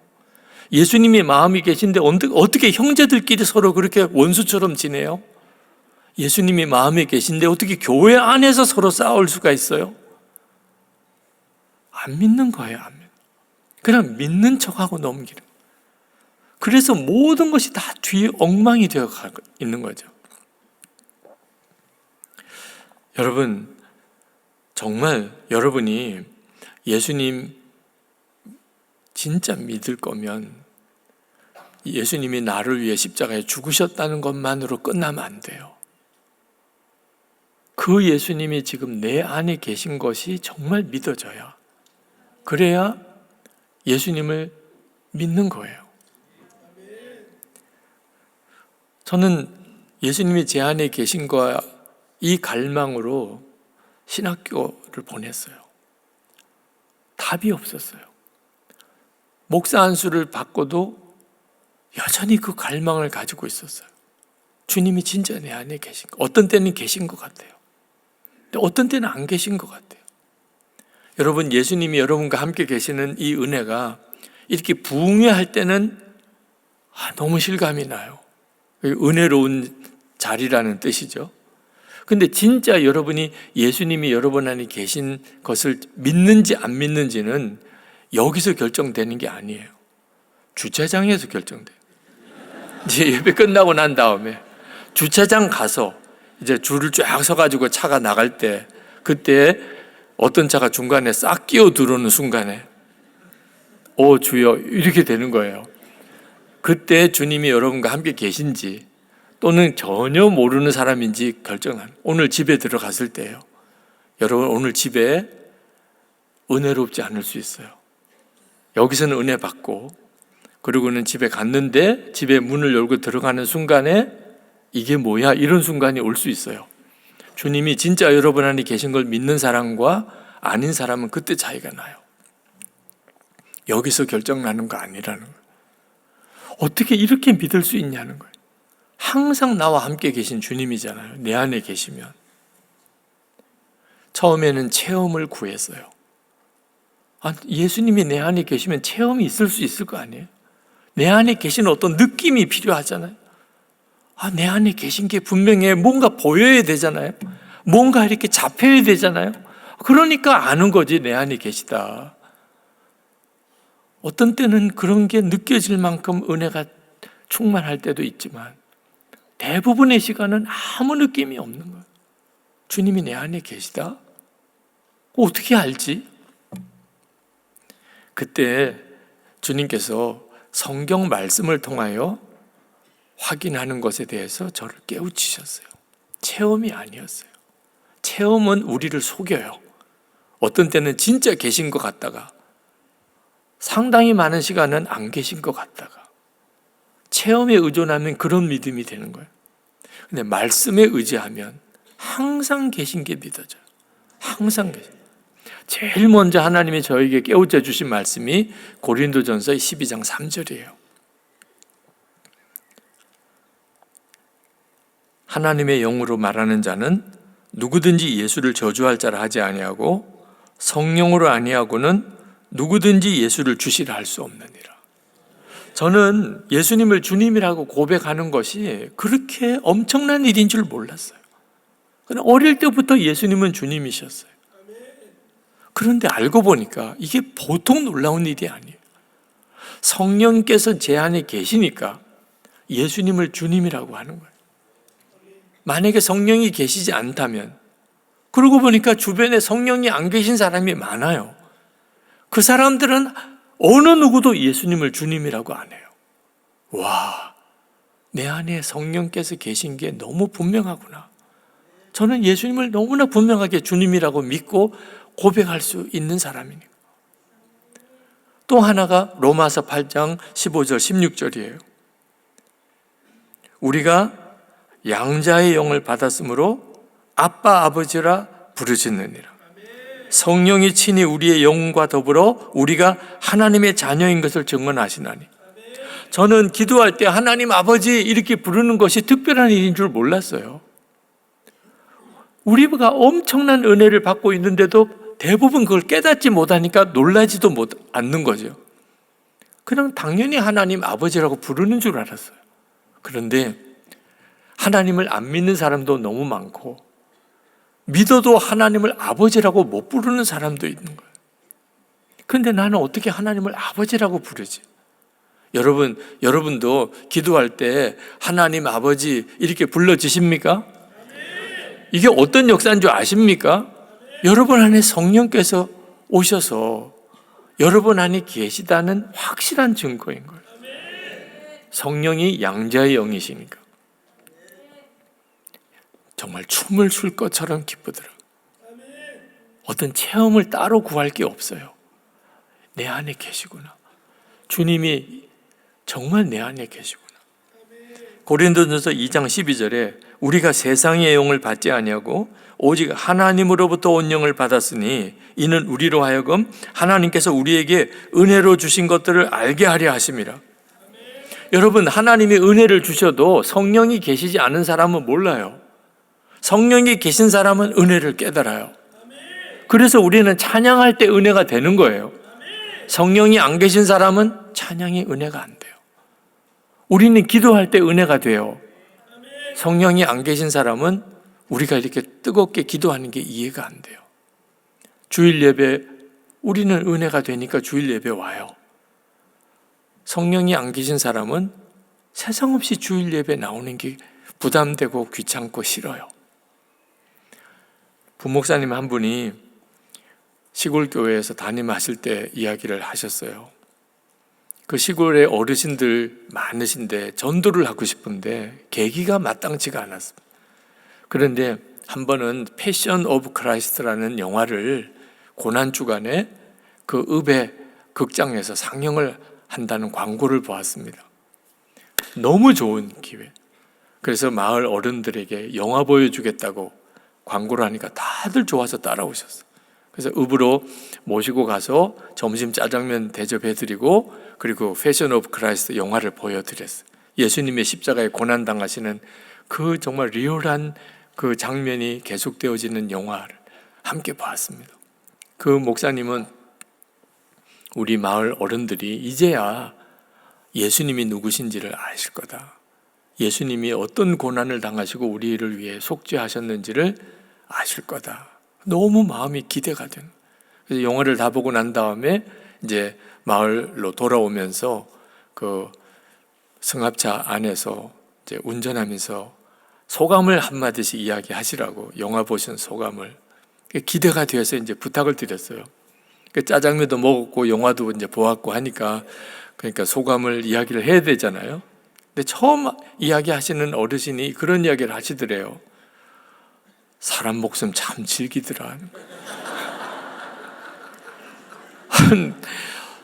예수님의 마음이 계신데 어떻게 형제들끼리 서로 그렇게 원수처럼 지내요? 예수님이 마음에 계신데 어떻게 교회 안에서 서로 싸울 수가 있어요? 안 믿는 거예요. 안 믿는. 그냥 믿는 척하고 넘기는. 그래서 모든 것이 다 뒤에 엉망이 되어 있는 거죠. 여러분, 정말 여러분이 예수님 진짜 믿을 거면 예수님이 나를 위해 십자가에 죽으셨다는 것만으로 끝나면 안 돼요. 그 예수님이 지금 내 안에 계신 것이 정말 믿어져야, 그래야 예수님을 믿는 거예요. 저는 예수님이 제 안에 계신 거야 이 갈망으로 신학교를 보냈어요. 답이 없었어요. 목사 안수를 받고도 여전히 그 갈망을 가지고 있었어요. 주님이 진짜 내 안에 계신 거. 어떤 때는 계신 것 같아요. 근데 어떤 때는 안 계신 것 같아요. 여러분, 예수님이 여러분과 함께 계시는 이 은혜가 이렇게 부흥회할 때는 너무 실감이 나요. 은혜로운 자리라는 뜻이죠. 근데 진짜 여러분이 예수님이 여러분 안에 계신 것을 믿는지 안 믿는지는 여기서 결정되는 게 아니에요. 주차장에서 결정돼요. 이제 예배 끝나고 난 다음에 주차장 가서 이제 줄을 쫙 서가지고 차가 나갈 때, 그때 어떤 차가 중간에 싹 끼어 들어오는 순간에 오 주여 이렇게 되는 거예요. 그때 주님이 여러분과 함께 계신지 또는 전혀 모르는 사람인지 결정한 오늘 집에 들어갔을 때예요. 여러분 오늘 집에 은혜롭지 않을 수 있어요. 여기서는 은혜 받고 그리고는 집에 갔는데 집에 문을 열고 들어가는 순간에 이게 뭐야? 이런 순간이 올 수 있어요. 주님이 진짜 여러분 안에 계신 걸 믿는 사람과 아닌 사람은 그때 차이가 나요. 여기서 결정나는 거 아니라는 거예요. 어떻게 이렇게 믿을 수 있냐는 거예요. 항상 나와 함께 계신 주님이잖아요. 내 안에 계시면. 처음에는 체험을 구했어요. 예수님이 내 안에 계시면 체험이 있을 수 있을 거 아니에요? 내 안에 계신 어떤 느낌이 필요하잖아요. 내 안에 계신 게 분명해. 뭔가 보여야 되잖아요. 뭔가 이렇게 잡혀야 되잖아요. 그러니까 아는 거지, 내 안에 계시다. 어떤 때는 그런 게 느껴질 만큼 은혜가 충만할 때도 있지만 대부분의 시간은 아무 느낌이 없는 거예요. 주님이 내 안에 계시다? 어떻게 알지? 그때 주님께서 성경 말씀을 통하여 확인하는 것에 대해서 저를 깨우치셨어요. 체험이 아니었어요. 체험은 우리를 속여요. 어떤 때는 진짜 계신 것 같다가 상당히 많은 시간은 안 계신 것 같다가 체험에 의존하면 그런 믿음이 되는 거예요. 근데 말씀에 의지하면 항상 계신 게 믿어져요. 항상 계신. 제일 먼저 하나님이 저에게 깨우쳐 주신 말씀이 고린도전서 12장 3절이에요. 하나님의 영으로 말하는 자는 누구든지 예수를 저주할 자라 하지 아니하고 성령으로 아니하고는 누구든지 예수를 주시라 할 수 없느니라. 저는 예수님을 주님이라고 고백하는 것이 그렇게 엄청난 일인 줄 몰랐어요. 어릴 때부터 예수님은 주님이셨어요. 그런데 알고 보니까 이게 보통 놀라운 일이 아니에요. 성령께서 제 안에 계시니까 예수님을 주님이라고 하는 거예요. 만약에 성령이 계시지 않다면, 그러고 보니까 주변에 성령이 안 계신 사람이 많아요. 그 사람들은 어느 누구도 예수님을 주님이라고 안 해요. 와, 내 안에 성령께서 계신 게 너무 분명하구나. 저는 예수님을 너무나 분명하게 주님이라고 믿고 고백할 수 있는 사람이니까. 또 하나가 로마서 8장 15절 16절이에요. 우리가 양자의 영을 받았으므로 아빠 아버지라 부르짖느니라. 성령이 친히 우리의 영과 더불어 우리가 하나님의 자녀인 것을 증언하시나니. 저는 기도할 때 하나님 아버지 이렇게 부르는 것이 특별한 일인 줄 몰랐어요. 우리가 엄청난 은혜를 받고 있는데도 대부분 그걸 깨닫지 못하니까 놀라지도 않는 거죠. 그냥 당연히 하나님 아버지라고 부르는 줄 알았어요. 그런데 하나님을 안 믿는 사람도 너무 많고 믿어도 하나님을 아버지라고 못 부르는 사람도 있는 거예요. 그런데 나는 어떻게 하나님을 아버지라고 부르지? 여러분도 기도할 때 하나님 아버지 이렇게 불러주십니까? 이게 어떤 역사인 줄 아십니까? 여러분 안에 성령께서 오셔서 여러분 안에 계시다는 확실한 증거인 거예요. 성령이 양자의 영이시니까 정말 춤을 출 것처럼 기쁘더라. 어떤 체험을 따로 구할 게 없어요. 내 안에 계시구나. 주님이 정말 내 안에 계시구나. 고린도전서 2장 12절에 우리가 세상의 영을 받지 아니하고 오직 하나님으로부터 온 영을 받았으니 이는 우리로 하여금 하나님께서 우리에게 은혜로 주신 것들을 알게 하려 하심이라. 여러분, 하나님이 은혜를 주셔도 성령이 계시지 않은 사람은 몰라요. 성령이 계신 사람은 은혜를 깨달아요. 그래서 우리는 찬양할 때 은혜가 되는 거예요. 성령이 안 계신 사람은 찬양이 은혜가 안 돼요. 우리는 기도할 때 은혜가 돼요. 성령이 안 계신 사람은 우리가 이렇게 뜨겁게 기도하는 게 이해가 안 돼요. 주일 예배, 우리는 은혜가 되니까 주일 예배 와요. 성령이 안 계신 사람은 세상 없이 주일 예배 나오는 게 부담되고 귀찮고 싫어요. 부목사님 한 분이 시골 교회에서 담임하실 때 이야기를 하셨어요. 그 시골에 어르신들 많으신데 전도를 하고 싶은데 계기가 마땅치가 않았습니다. 그런데 한 번은 패션 오브 크라이스트라는 영화를 고난주간에 그 읍의 극장에서 상영을 한다는 광고를 보았습니다. 너무 좋은 기회. 그래서 마을 어른들에게 영화 보여주겠다고 광고를 하니까 다들 좋아서 따라오셨어요. 그래서 읍으로 모시고 가서 점심 짜장면 대접해드리고, 그리고 패션 오브 크라이스트 영화를 보여드렸어요. 예수님의 십자가에 고난당하시는 그 정말 리얼한 그 장면이 계속되어지는 영화를 함께 봤습니다. 그 목사님은 우리 마을 어른들이 이제야 예수님이 누구신지를 아실 거다. 예수님이 어떤 고난을 당하시고 우리를 위해 속죄하셨는지를 아실 거다. 너무 마음이 기대가 되는. 그래서 영화를 다 보고 난 다음에 이제 마을로 돌아오면서 그 승합차 안에서 이제 운전하면서 소감을 한마디씩 이야기하시라고, 영화 보신 소감을. 기대가 되어서 이제 부탁을 드렸어요. 짜장면도 먹었고 영화도 이제 보았고 하니까, 그러니까 소감을 이야기를 해야 되잖아요. 근데 처음 이야기하시는 어르신이 그런 이야기를 하시더래요. 사람 목숨 참 즐기더라.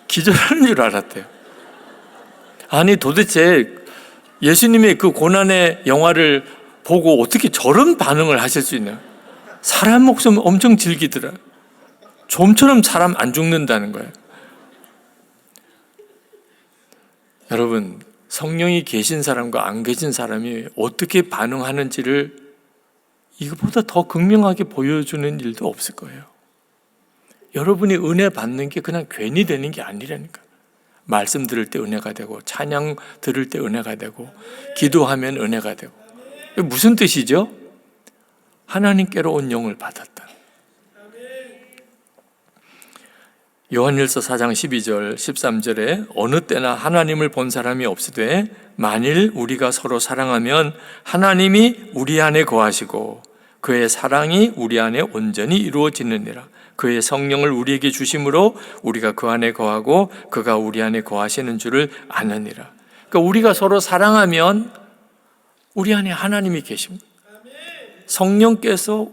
기절하는 줄 알았대요. 아니 도대체 예수님의 그 고난의 영화를 보고 어떻게 저런 반응을 하실 수 있나요? 사람 목숨 엄청 즐기더라. 좀처럼 사람 안 죽는다는 거예요. 여러분, 성령이 계신 사람과 안 계신 사람이 어떻게 반응하는지를 이거보다 더 극명하게 보여주는 일도 없을 거예요. 여러분이 은혜 받는 게 그냥 괜히 되는 게 아니라니까. 말씀 들을 때 은혜가 되고, 찬양 들을 때 은혜가 되고, 기도하면 은혜가 되고. 이게 무슨 뜻이죠? 하나님께로 온 영을 받았다. 요한일서 4장 12절 13절에 어느 때나 하나님을 본 사람이 없으되 만일 우리가 서로 사랑하면 하나님이 우리 안에 거하시고 그의 사랑이 우리 안에 온전히 이루어지느니라. 그의 성령을 우리에게 주심으로 우리가 그 안에 거하고 그가 우리 안에 거하시는 줄을 아느니라. 그러니까 우리가 서로 사랑하면 우리 안에 하나님이 계십니다. 성령께서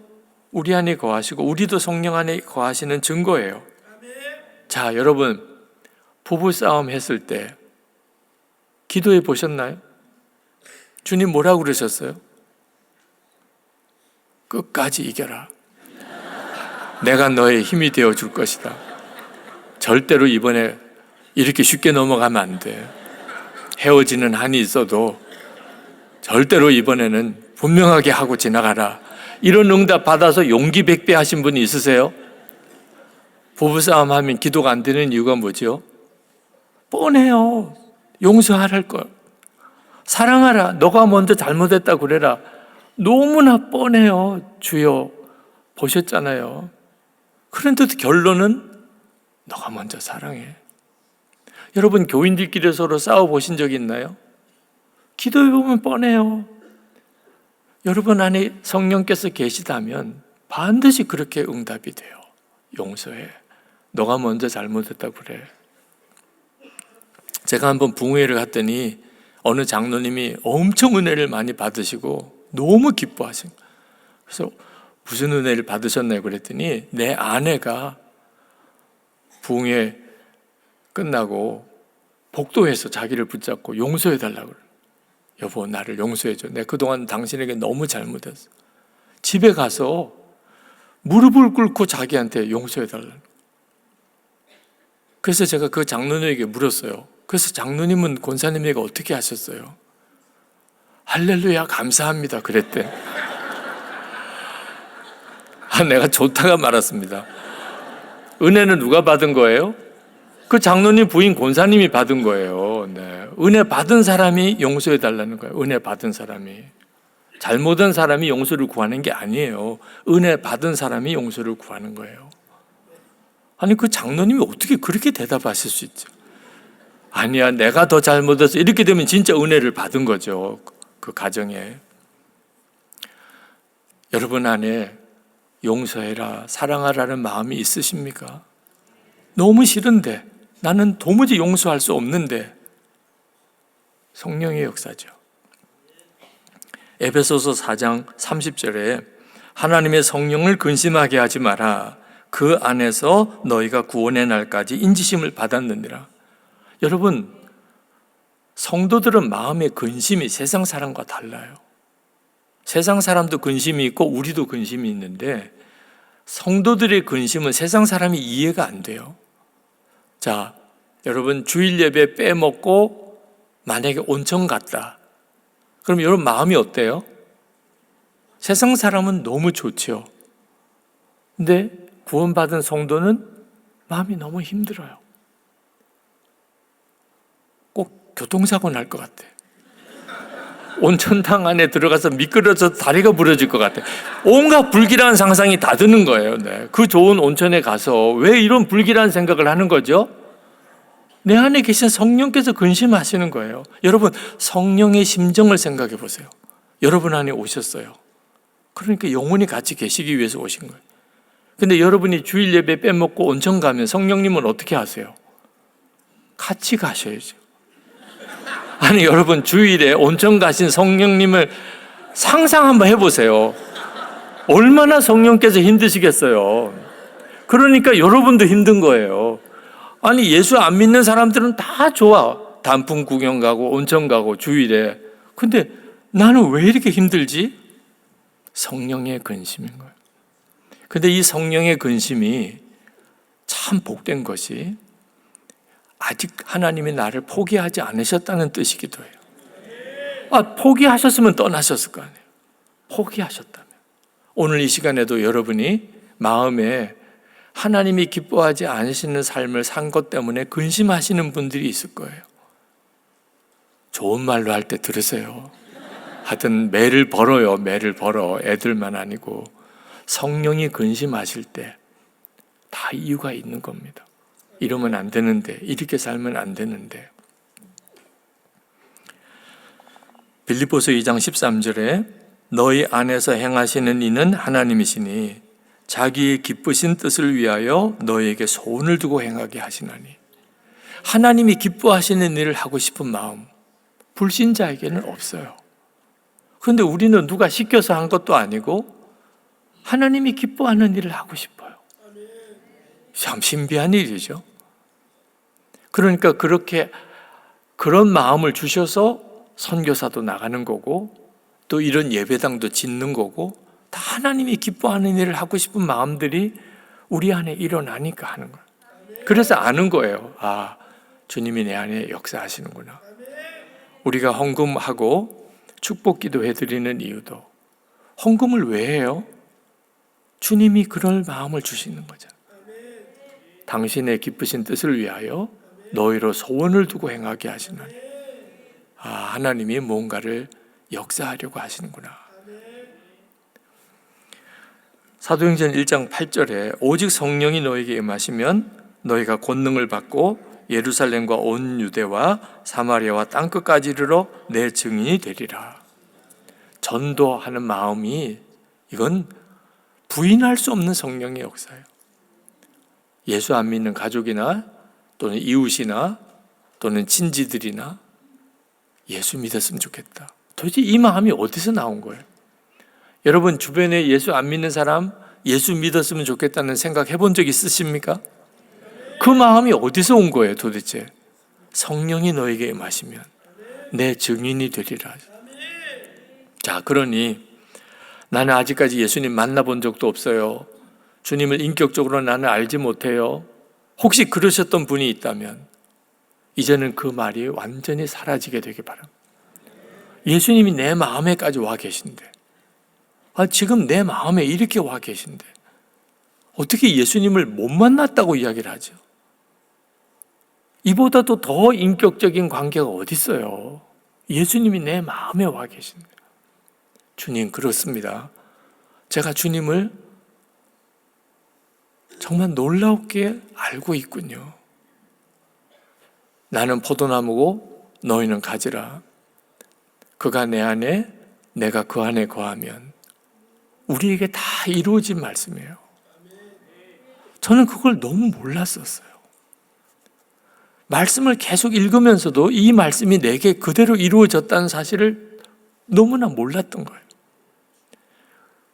우리 안에 거하시고 우리도 성령 안에 거하시는 증거예요. 자, 여러분, 부부싸움 했을 때 기도해 보셨나요? 주님 뭐라고 그러셨어요? 끝까지 이겨라. 내가 너의 힘이 되어 줄 것이다. 절대로 이번에 이렇게 쉽게 넘어가면 안 돼. 헤어지는 한이 있어도 절대로 이번에는 분명하게 하고 지나가라. 이런 응답 받아서 용기 백배하신 분이 있으세요? 부부싸움 하면 기도가 안 되는 이유가 뭐죠? 뻔해요. 용서할 걸. 사랑하라. 너가 먼저 잘못했다고 그래라. 너무나 뻔해요. 주여 보셨잖아요. 그런데도 결론은 너가 먼저 사랑해. 여러분, 교인들끼리 서로 싸워보신 적 있나요? 기도해보면 뻔해요. 여러분 안에 성령께서 계시다면 반드시 그렇게 응답이 돼요. 용서해. 너가 먼저 잘못했다고 그래. 제가 한번 붕회를 갔더니 어느 장로님이 엄청 은혜를 많이 받으시고 너무 기뻐하신 거예요. 그래서 무슨 은혜를 받으셨나요? 그랬더니 내 아내가 붕회 끝나고 복도에서 자기를 붙잡고 용서해달라고 그래요. 여보, 나를 용서해줘. 내가 그동안 당신에게 너무 잘못했어. 집에 가서 무릎을 꿇고 자기한테 용서해달라는 거예요. 그래서 제가 그 장로님에게 물었어요. 그래서 장로님은 권사님에게 어떻게 하셨어요? 할렐루야 감사합니다 그랬대. 내가 좋다가 말았습니다. 은혜는 누가 받은 거예요? 그 장로님 부인 권사님이 받은 거예요. 네. 은혜 받은 사람이 용서해 달라는 거예요. 은혜 받은 사람이. 잘못한 사람이 용서를 구하는 게 아니에요. 은혜 받은 사람이 용서를 구하는 거예요. 아니, 그 장로님이 어떻게 그렇게 대답하실 수 있죠? 아니야, 내가 더 잘못해서. 이렇게 되면 진짜 은혜를 받은 거죠. 그 가정에. 여러분 안에 용서해라, 사랑하라는 마음이 있으십니까? 너무 싫은데, 나는 도무지 용서할 수 없는데 성령의 역사죠. 에베소서 4장 30절에 하나님의 성령을 근심하게 하지 마라. 그 안에서 너희가 구원의 날까지 인지심을 받았느니라. 여러분, 성도들은 마음의 근심이 세상 사람과 달라요. 세상 사람도 근심이 있고 우리도 근심이 있는데 성도들의 근심은 세상 사람이 이해가 안 돼요. 자, 여러분 주일 예배 빼먹고 만약에 온천 갔다. 그럼 여러분 마음이 어때요? 세상 사람은 너무 좋죠. 근데 구원받은 성도는 마음이 너무 힘들어요. 꼭 교통사고 날 것 같아. 온천탕 안에 들어가서 미끄러져서 다리가 부러질 것 같아. 온갖 불길한 상상이 다 드는 거예요. 네. 그 좋은 온천에 가서 왜 이런 불길한 생각을 하는 거죠? 내 안에 계신 성령께서 근심하시는 거예요. 여러분, 성령의 심정을 생각해 보세요. 여러분 안에 오셨어요. 그러니까 영원히 같이 계시기 위해서 오신 거예요. 근데 여러분이 주일 예배 빼먹고 온천 가면 성령님은 어떻게 하세요? 같이 가셔야죠. 아니, 여러분 주일에 온천 가신 성령님을 상상 한번 해보세요. 얼마나 성령께서 힘드시겠어요. 그러니까 여러분도 힘든 거예요. 아니, 예수 안 믿는 사람들은 다 좋아. 단풍 구경 가고 온천 가고 주일에. 근데 나는 왜 이렇게 힘들지? 성령의 근심인 거예요. 근데 이 성령의 근심이 참 복된 것이 아직 하나님이 나를 포기하지 않으셨다는 뜻이기도 해요. 포기하셨으면 떠나셨을 거 아니에요. 포기하셨다면. 오늘 이 시간에도 여러분이 마음에 하나님이 기뻐하지 않으시는 삶을 산 것 때문에 근심하시는 분들이 있을 거예요. 좋은 말로 할 때 들으세요. 하여튼 매를 벌어요. 매를 벌어. 애들만 아니고. 성령이 근심하실 때 다 이유가 있는 겁니다. 이러면 안 되는데, 이렇게 살면 안 되는데. 빌립보서 2장 13절에 너희 안에서 행하시는 이는 하나님이시니 자기의 기쁘신 뜻을 위하여 너희에게 소원을 두고 행하게 하시나니. 하나님이 기뻐하시는 일을 하고 싶은 마음, 불신자에게는 없어요. 그런데 우리는 누가 시켜서 한 것도 아니고 하나님이 기뻐하는 일을 하고 싶어요. 참 신비한 일이죠. 그러니까 그런 마음을 주셔서 선교사도 나가는 거고 또 이런 예배당도 짓는 거고 다 하나님이 기뻐하는 일을 하고 싶은 마음들이 우리 안에 일어나니까 하는 거예요. 그래서 아는 거예요. 아, 주님이 내 안에 역사하시는구나. 우리가 헌금하고 축복기도 해드리는 이유도 헌금을 왜 해요? 주님이 그럴 마음을 주시는 거잖아요. 당신의 기쁘신 뜻을 위하여 너희로 소원을 두고 행하게 하시나니. 아, 하나님이 뭔가를 역사하려고 하시는구나. 사도행전 1장 8절에 오직 성령이 너에게 임하시면 너희가 권능을 받고 예루살렘과 온 유대와 사마리아와 땅끝까지 이르러 내 증인이 되리라. 전도하는 마음이 이건 부인할 수 없는 성령의 역사예요. 예수 안 믿는 가족이나 또는 이웃이나 또는 친지들이나 예수 믿었으면 좋겠다. 도대체 이 마음이 어디서 나온 거예요? 여러분 주변에 예수 안 믿는 사람 예수 믿었으면 좋겠다는 생각 해본 적 있으십니까? 그 마음이 어디서 온 거예요 도대체? 성령이 너에게 임하시면 내 증인이 되리라. 자, 그러니 나는 아직까지 예수님 만나본 적도 없어요. 주님을 인격적으로 나는 알지 못해요. 혹시 그러셨던 분이 있다면 이제는 그 말이 완전히 사라지게 되길 바랍니다. 예수님이 내 마음에까지 와 계신데, 지금 내 마음에 이렇게 와 계신데 어떻게 예수님을 못 만났다고 이야기를 하죠? 이보다도 더 인격적인 관계가 어디 있어요? 예수님이 내 마음에 와 계신데. 주님, 그렇습니다. 제가 주님을 정말 놀랍게 알고 있군요. 나는 포도나무고 너희는 가지라. 그가 내 안에 내가 그 안에 거하면 우리에게 다 이루어진 말씀이에요. 저는 그걸 너무 몰랐었어요. 말씀을 계속 읽으면서도 이 말씀이 내게 그대로 이루어졌다는 사실을 너무나 몰랐던 거예요.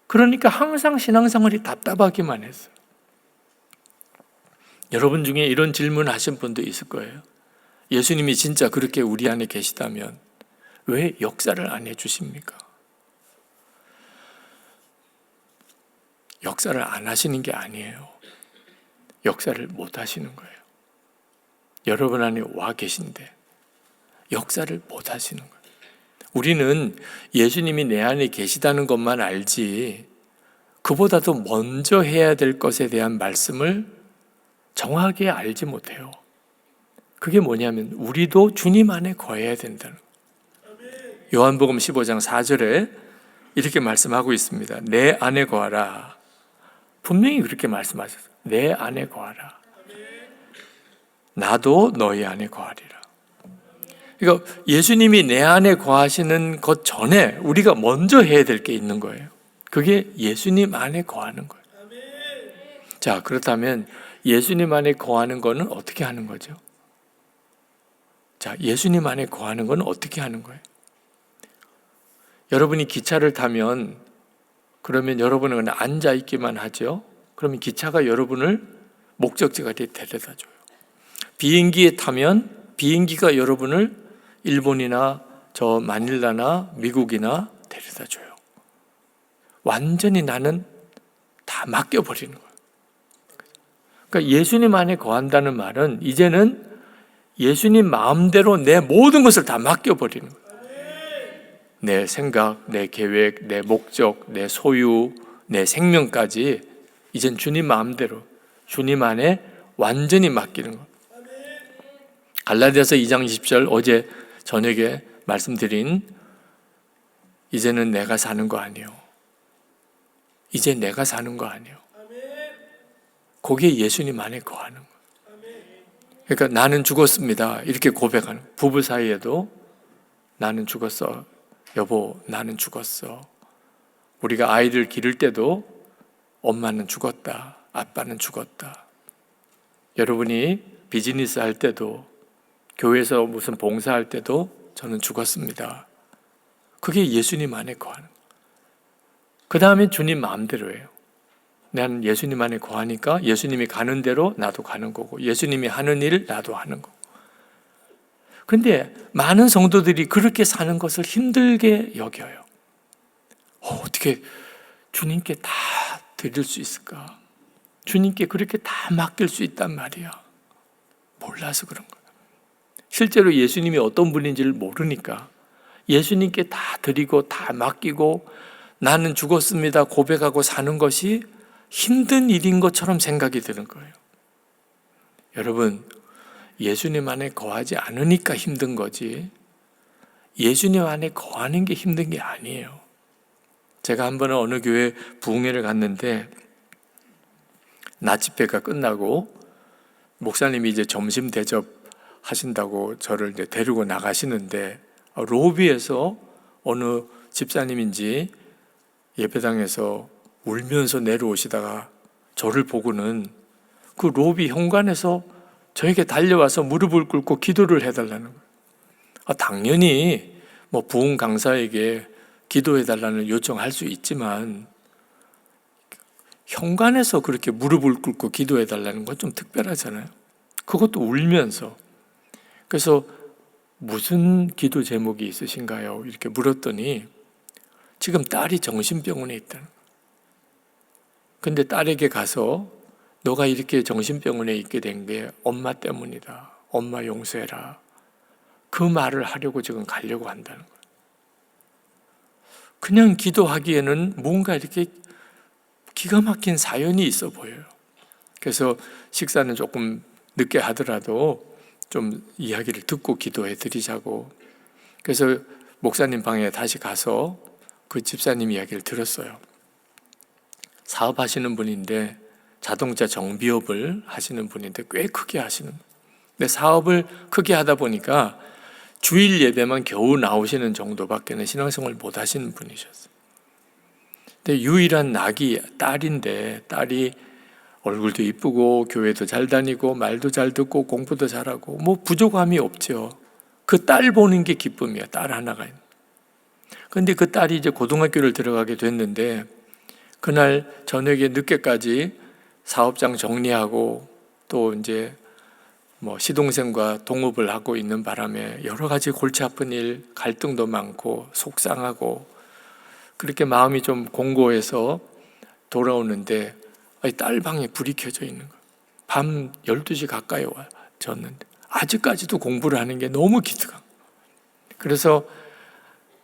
그러니까 항상 신앙생활이 답답하기만 했어요. 여러분 중에 이런 질문 하신 분도 있을 거예요. 예수님이 진짜 그렇게 우리 안에 계시다면 왜 역사를 안 해주십니까? 역사를 안 하시는 게 아니에요. 역사를 못 하시는 거예요. 여러분 안에 와 계신데 역사를 못 하시는 거예요. 우리는 예수님이 내 안에 계시다는 것만 알지 그보다도 먼저 해야 될 것에 대한 말씀을 정확하게 알지 못해요. 그게 뭐냐면 우리도 주님 안에 거해야 된다는 거예요. 요한복음 15장 4절에 이렇게 말씀하고 있습니다. 내 안에 거하라. 분명히 그렇게 말씀하셨어요. 내 안에 거하라. 나도 너희 안에 거하리라. 그러니까 예수님이 내 안에 거하시는 것 전에 우리가 먼저 해야 될 게 있는 거예요. 그게 예수님 안에 거하는 거예요. 자, 그렇다면 예수님 안에 거하는 거는 어떻게 하는 거죠? 자, 예수님 안에 거하는 건 어떻게 하는 거예요? 여러분이 기차를 타면 그러면 여러분은 그냥 앉아 있기만 하죠. 그러면 기차가 여러분을 목적지까지 데려다 줘요. 비행기에 타면 비행기가 여러분을 일본이나 저 마닐라나 미국이나 데려다 줘요. 완전히 나는 다 맡겨버리는 거예요. 그러니까 예수님 안에 거한다는 말은 이제는 예수님 마음대로 내 모든 것을 다 맡겨버리는 거예요. 내 생각, 내 계획, 내 목적, 내 소유, 내 생명까지 이젠 주님 마음대로 주님 안에 완전히 맡기는 거예요. 갈라디아서 2장 20절 어제 저녁에 말씀드린 이제는 내가 사는 거 아니에요. 이제 내가 사는 거 아니에요. 그게 예수님 안에 거하는 거예요. 그러니까 나는 죽었습니다. 이렇게 고백하는 거예요. 부부 사이에도 나는 죽었어. 여보, 나는 죽었어. 우리가 아이를 기를 때도 엄마는 죽었다. 아빠는 죽었다. 여러분이 비즈니스 할 때도 교회에서 무슨 봉사할 때도 저는 죽었습니다. 그게 예수님 안에 거하는 거예요. 그 다음에 주님 마음대로예요. 나는 예수님 안에 거하니까 예수님이 가는 대로 나도 가는 거고 예수님이 하는 일 나도 하는 거고. 근데 많은 성도들이 그렇게 사는 것을 힘들게 여겨요. 어떻게 주님께 다 드릴 수 있을까? 주님께 그렇게 다 맡길 수 있단 말이야. 몰라서 그런 거예요. 실제로 예수님이 어떤 분인지를 모르니까 예수님께 다 드리고 다 맡기고 나는 죽었습니다 고백하고 사는 것이 힘든 일인 것처럼 생각이 드는 거예요. 여러분, 예수님 안에 거하지 않으니까 힘든 거지 예수님 안에 거하는 게 힘든 게 아니에요. 제가 한 번은 어느 교회 부흥회를 갔는데 낮 집회가 끝나고 목사님이 이제 점심 대접 하신다고 저를 이제 데리고 나가시는데 로비에서 어느 집사님인지 예배당에서 울면서 내려오시다가 저를 보고는 그 로비 현관에서 저에게 달려와서 무릎을 꿇고 기도를 해달라는 거예요. 당연히 뭐 부흥 강사에게 기도해달라는 요청할 수 있지만 현관에서 그렇게 무릎을 꿇고 기도해달라는 건 좀 특별하잖아요. 그것도 울면서. 그래서 무슨 기도 제목이 있으신가요? 이렇게 물었더니 지금 딸이 정신병원에 있다는 거예요. 근데 딸에게 가서 너가 이렇게 정신병원에 있게 된 게 엄마 때문이다. 엄마 용서해라. 그 말을 하려고 지금 가려고 한다는 거예요. 그냥 기도하기에는 뭔가 이렇게 기가 막힌 사연이 있어 보여요. 그래서 식사는 조금 늦게 하더라도 좀 이야기를 듣고 기도해 드리자고. 그래서 목사님 방에 다시 가서 그 집사님 이야기를 들었어요. 사업하시는 분인데 자동차 정비업을 하시는 분인데 꽤 크게 하시는 분이에요. 근데 사업을 크게 하다 보니까 주일 예배만 겨우 나오시는 정도밖에는 신앙생활을 못 하시는 분이셨어요. 근데 유일한 낙이 딸인데 딸이 얼굴도 이쁘고 교회도 잘 다니고 말도 잘 듣고 공부도 잘하고 뭐 부족함이 없죠. 그 딸 보는 게 기쁨이야. 딸 하나가. 그런데 그 딸이 이제 고등학교를 들어가게 됐는데 그날 저녁에 늦게까지 사업장 정리하고 또 이제 뭐 시동생과 동업을 하고 있는 바람에 여러 가지 골치 아픈 일, 갈등도 많고 속상하고 그렇게 마음이 좀 공고해서 돌아오는데 딸 방에 불이 켜져 있는 거예요. 밤 12시 가까이 와졌는데 아직까지도 공부를 하는 게 너무 기특한 거예요. 그래서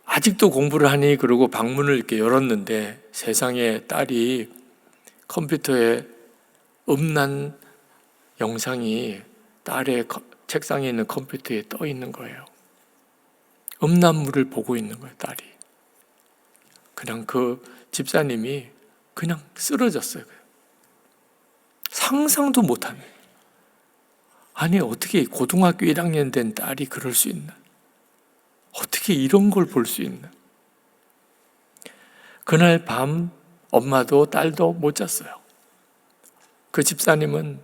아직도 공부를 하니 그러고 방문을 이렇게 열었는데 세상에 딸이 컴퓨터에 음란 영상이 딸의 책상에 있는 컴퓨터에 떠 있는 거예요. 음란물을 보고 있는 거예요, 딸이. 그냥 그 집사님이 그냥 쓰러졌어요. 상상도 못하네. 아니, 어떻게 고등학교 1학년 된 딸이 그럴 수 있나? 어떻게 이런 걸 볼 수 있나? 그날 밤 엄마도 딸도 못 잤어요. 그 집사님은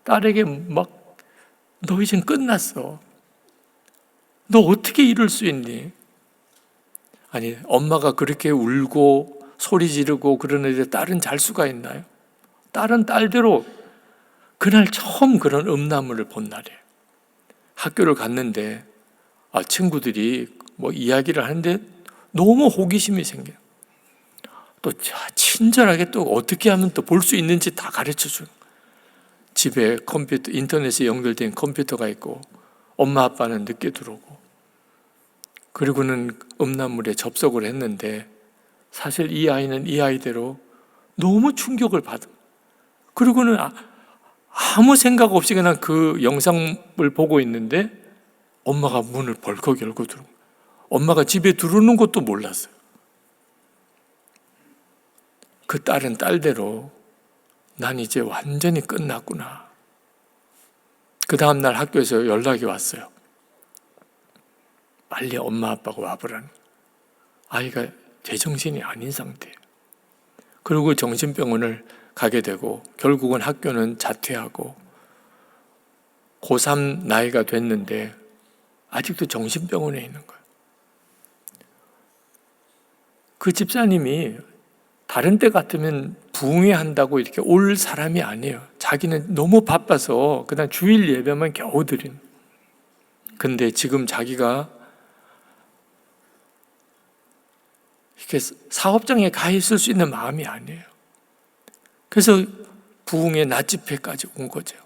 딸에게 너 이젠 끝났어. 너 어떻게 이럴 수 있니? 아니, 엄마가 그렇게 울고 소리 지르고 그러는데 딸은 잘 수가 있나요? 딸은 딸대로 그날 처음 그런 음란물을 본 날이에요. 학교를 갔는데 친구들이 이야기를 하는데 너무 호기심이 생겨요. 또 친절하게 또 어떻게 하면 또 볼 수 있는지 다 가르쳐줘요. 집에 컴퓨터, 인터넷에 연결된 컴퓨터가 있고 엄마 아빠는 늦게 들어오고 그리고는 음란물에 접속을 했는데 사실 이 아이는 이 아이대로 너무 충격을 받은 그리고는 아무 생각 없이 그냥 그 영상을 보고 있는데 엄마가 문을 벌컥 열고 들어온 거예요. 엄마가 집에 들어오는 것도 몰랐어요. 그 딸은 딸대로 난 이제 완전히 끝났구나. 그 다음날 학교에서 연락이 왔어요. 빨리 엄마 아빠가 와보라는. 아이가 제정신이 아닌 상태예요. 그리고 정신병원을 가게 되고 결국은 학교는 자퇴하고 고3 나이가 됐는데 아직도 정신병원에 있는 거예요. 그 집사님이 다른 때 같으면 부흥회한다고 이렇게 올 사람이 아니에요. 자기는 너무 바빠서 그냥 주일 예배만 겨우 드린. 근데 지금 자기가 이렇게 사업장에 가 있을 수 있는 마음이 아니에요. 그래서 부흥회 낮 집회까지 온 거죠.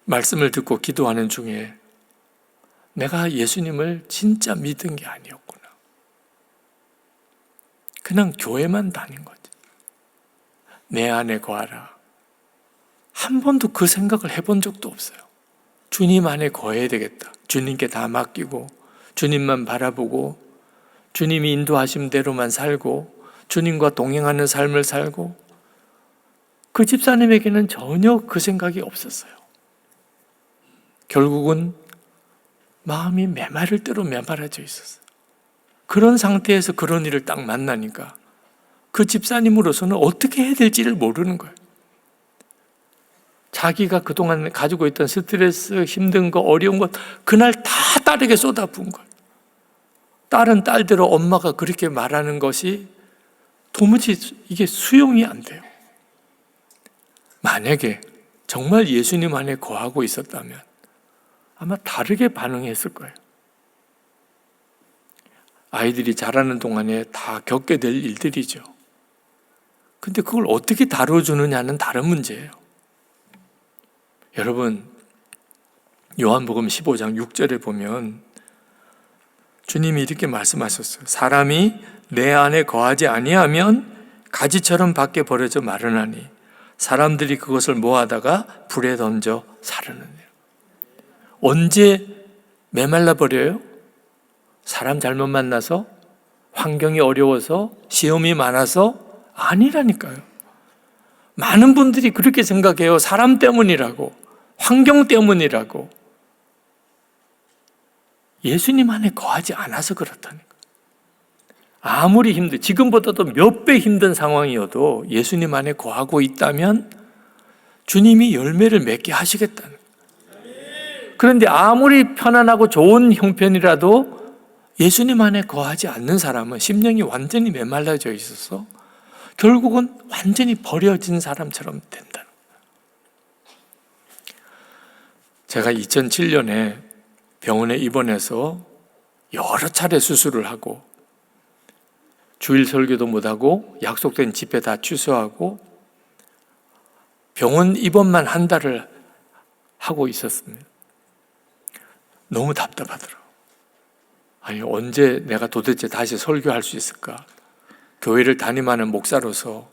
말씀을 듣고 기도하는 중에 내가 예수님을 진짜 믿은 게 아니었구나. 그냥 교회만 다닌 거지. 내 안에 거하라. 한 번도 그 생각을 해본 적도 없어요. 주님 안에 거해야 되겠다. 주님께 다 맡기고 주님만 바라보고 주님이 인도하신 대로만 살고 주님과 동행하는 삶을 살고 그 집사님에게는 전혀 그 생각이 없었어요. 결국은 마음이 메마를 대로 메마라져 있었어요. 그런 상태에서 그런 일을 딱 만나니까 그 집사님으로서는 어떻게 해야 될지를 모르는 거예요. 자기가 그동안 가지고 있던 스트레스, 힘든 거, 어려운 것 그날 다 딸에게 쏟아부은 거예요. 딸은 딸대로 엄마가 그렇게 말하는 것이 도무지 이게 수용이 안 돼요. 만약에 정말 예수님 안에 거하고 있었다면 아마 다르게 반응했을 거예요. 아이들이 자라는 동안에 다 겪게 될 일들이죠. 근데 그걸 어떻게 다뤄주느냐는 다른 문제예요. 여러분, 요한복음 15장 6절에 보면 주님이 이렇게 말씀하셨어요. 사람이 내 안에 거하지 아니하면 가지처럼 밖에 버려져 마르나니 사람들이 그것을 모아다가 불에 던져 사르느니라. 언제 메말라 버려요? 사람 잘못 만나서? 환경이 어려워서? 시험이 많아서? 아니라니까요. 많은 분들이 그렇게 생각해요. 사람 때문이라고, 환경 때문이라고. 예수님 안에 거하지 않아서 그렇다니까. 아무리 지금보다도 몇 배 힘든 상황이어도 예수님 안에 거하고 있다면 주님이 열매를 맺게 하시겠다는. 그런데 아무리 편안하고 좋은 형편이라도 예수님 안에 거하지 않는 사람은 심령이 완전히 메말라져 있어서 결국은 완전히 버려진 사람처럼 된다는. 제가 2007년에 병원에 입원해서 여러 차례 수술을 하고 주일 설교도 못하고 약속된 집회 다 취소하고 병원 입원만 한 달을 하고 있었습니다. 너무 답답하더라고요. 아니, 언제 내가 도대체 다시 설교할 수 있을까? 교회를 담임하는 목사로서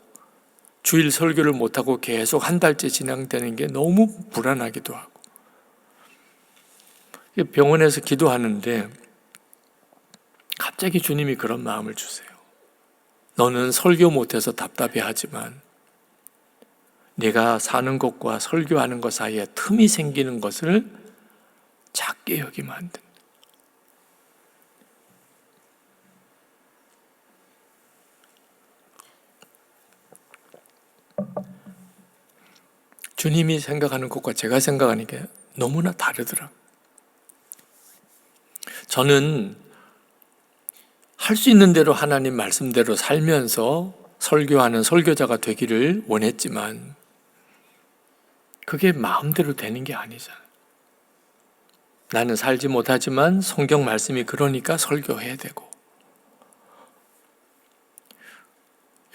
주일 설교를 못하고 계속 한 달째 진행되는 게 너무 불안하기도 하고. 병원에서 기도하는데 갑자기 주님이 그런 마음을 주세요. 너는 설교 못해서 답답해하지만 내가 사는 것과 설교하는 것 사이에 틈이 생기는 것을 작게 여기면 안 된다. 주님이 생각하는 것과 제가 생각하는 게 너무나 다르더라고요. 저는 할 수 있는 대로 하나님 말씀대로 살면서 설교하는 설교자가 되기를 원했지만 그게 마음대로 되는 게 아니잖아요. 나는 살지 못하지만 성경 말씀이 그러니까 설교해야 되고.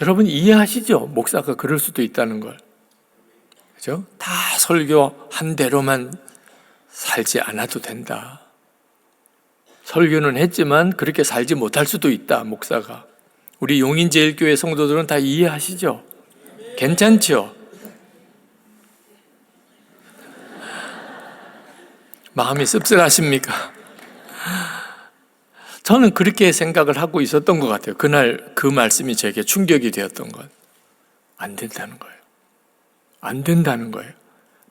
여러분 이해하시죠? 목사가 그럴 수도 있다는 걸. 그죠? 다 설교한 대로만 살지 않아도 된다. 설교는 했지만 그렇게 살지 못할 수도 있다, 목사가. 우리 용인제일교회 성도들은 다 이해하시죠? 괜찮죠? 마음이 씁쓸하십니까? 저는 그렇게 생각을 하고 있었던 것 같아요. 그날 그 말씀이 제게 충격이 되었던 것. 안 된다는 거예요. 안 된다는 거예요.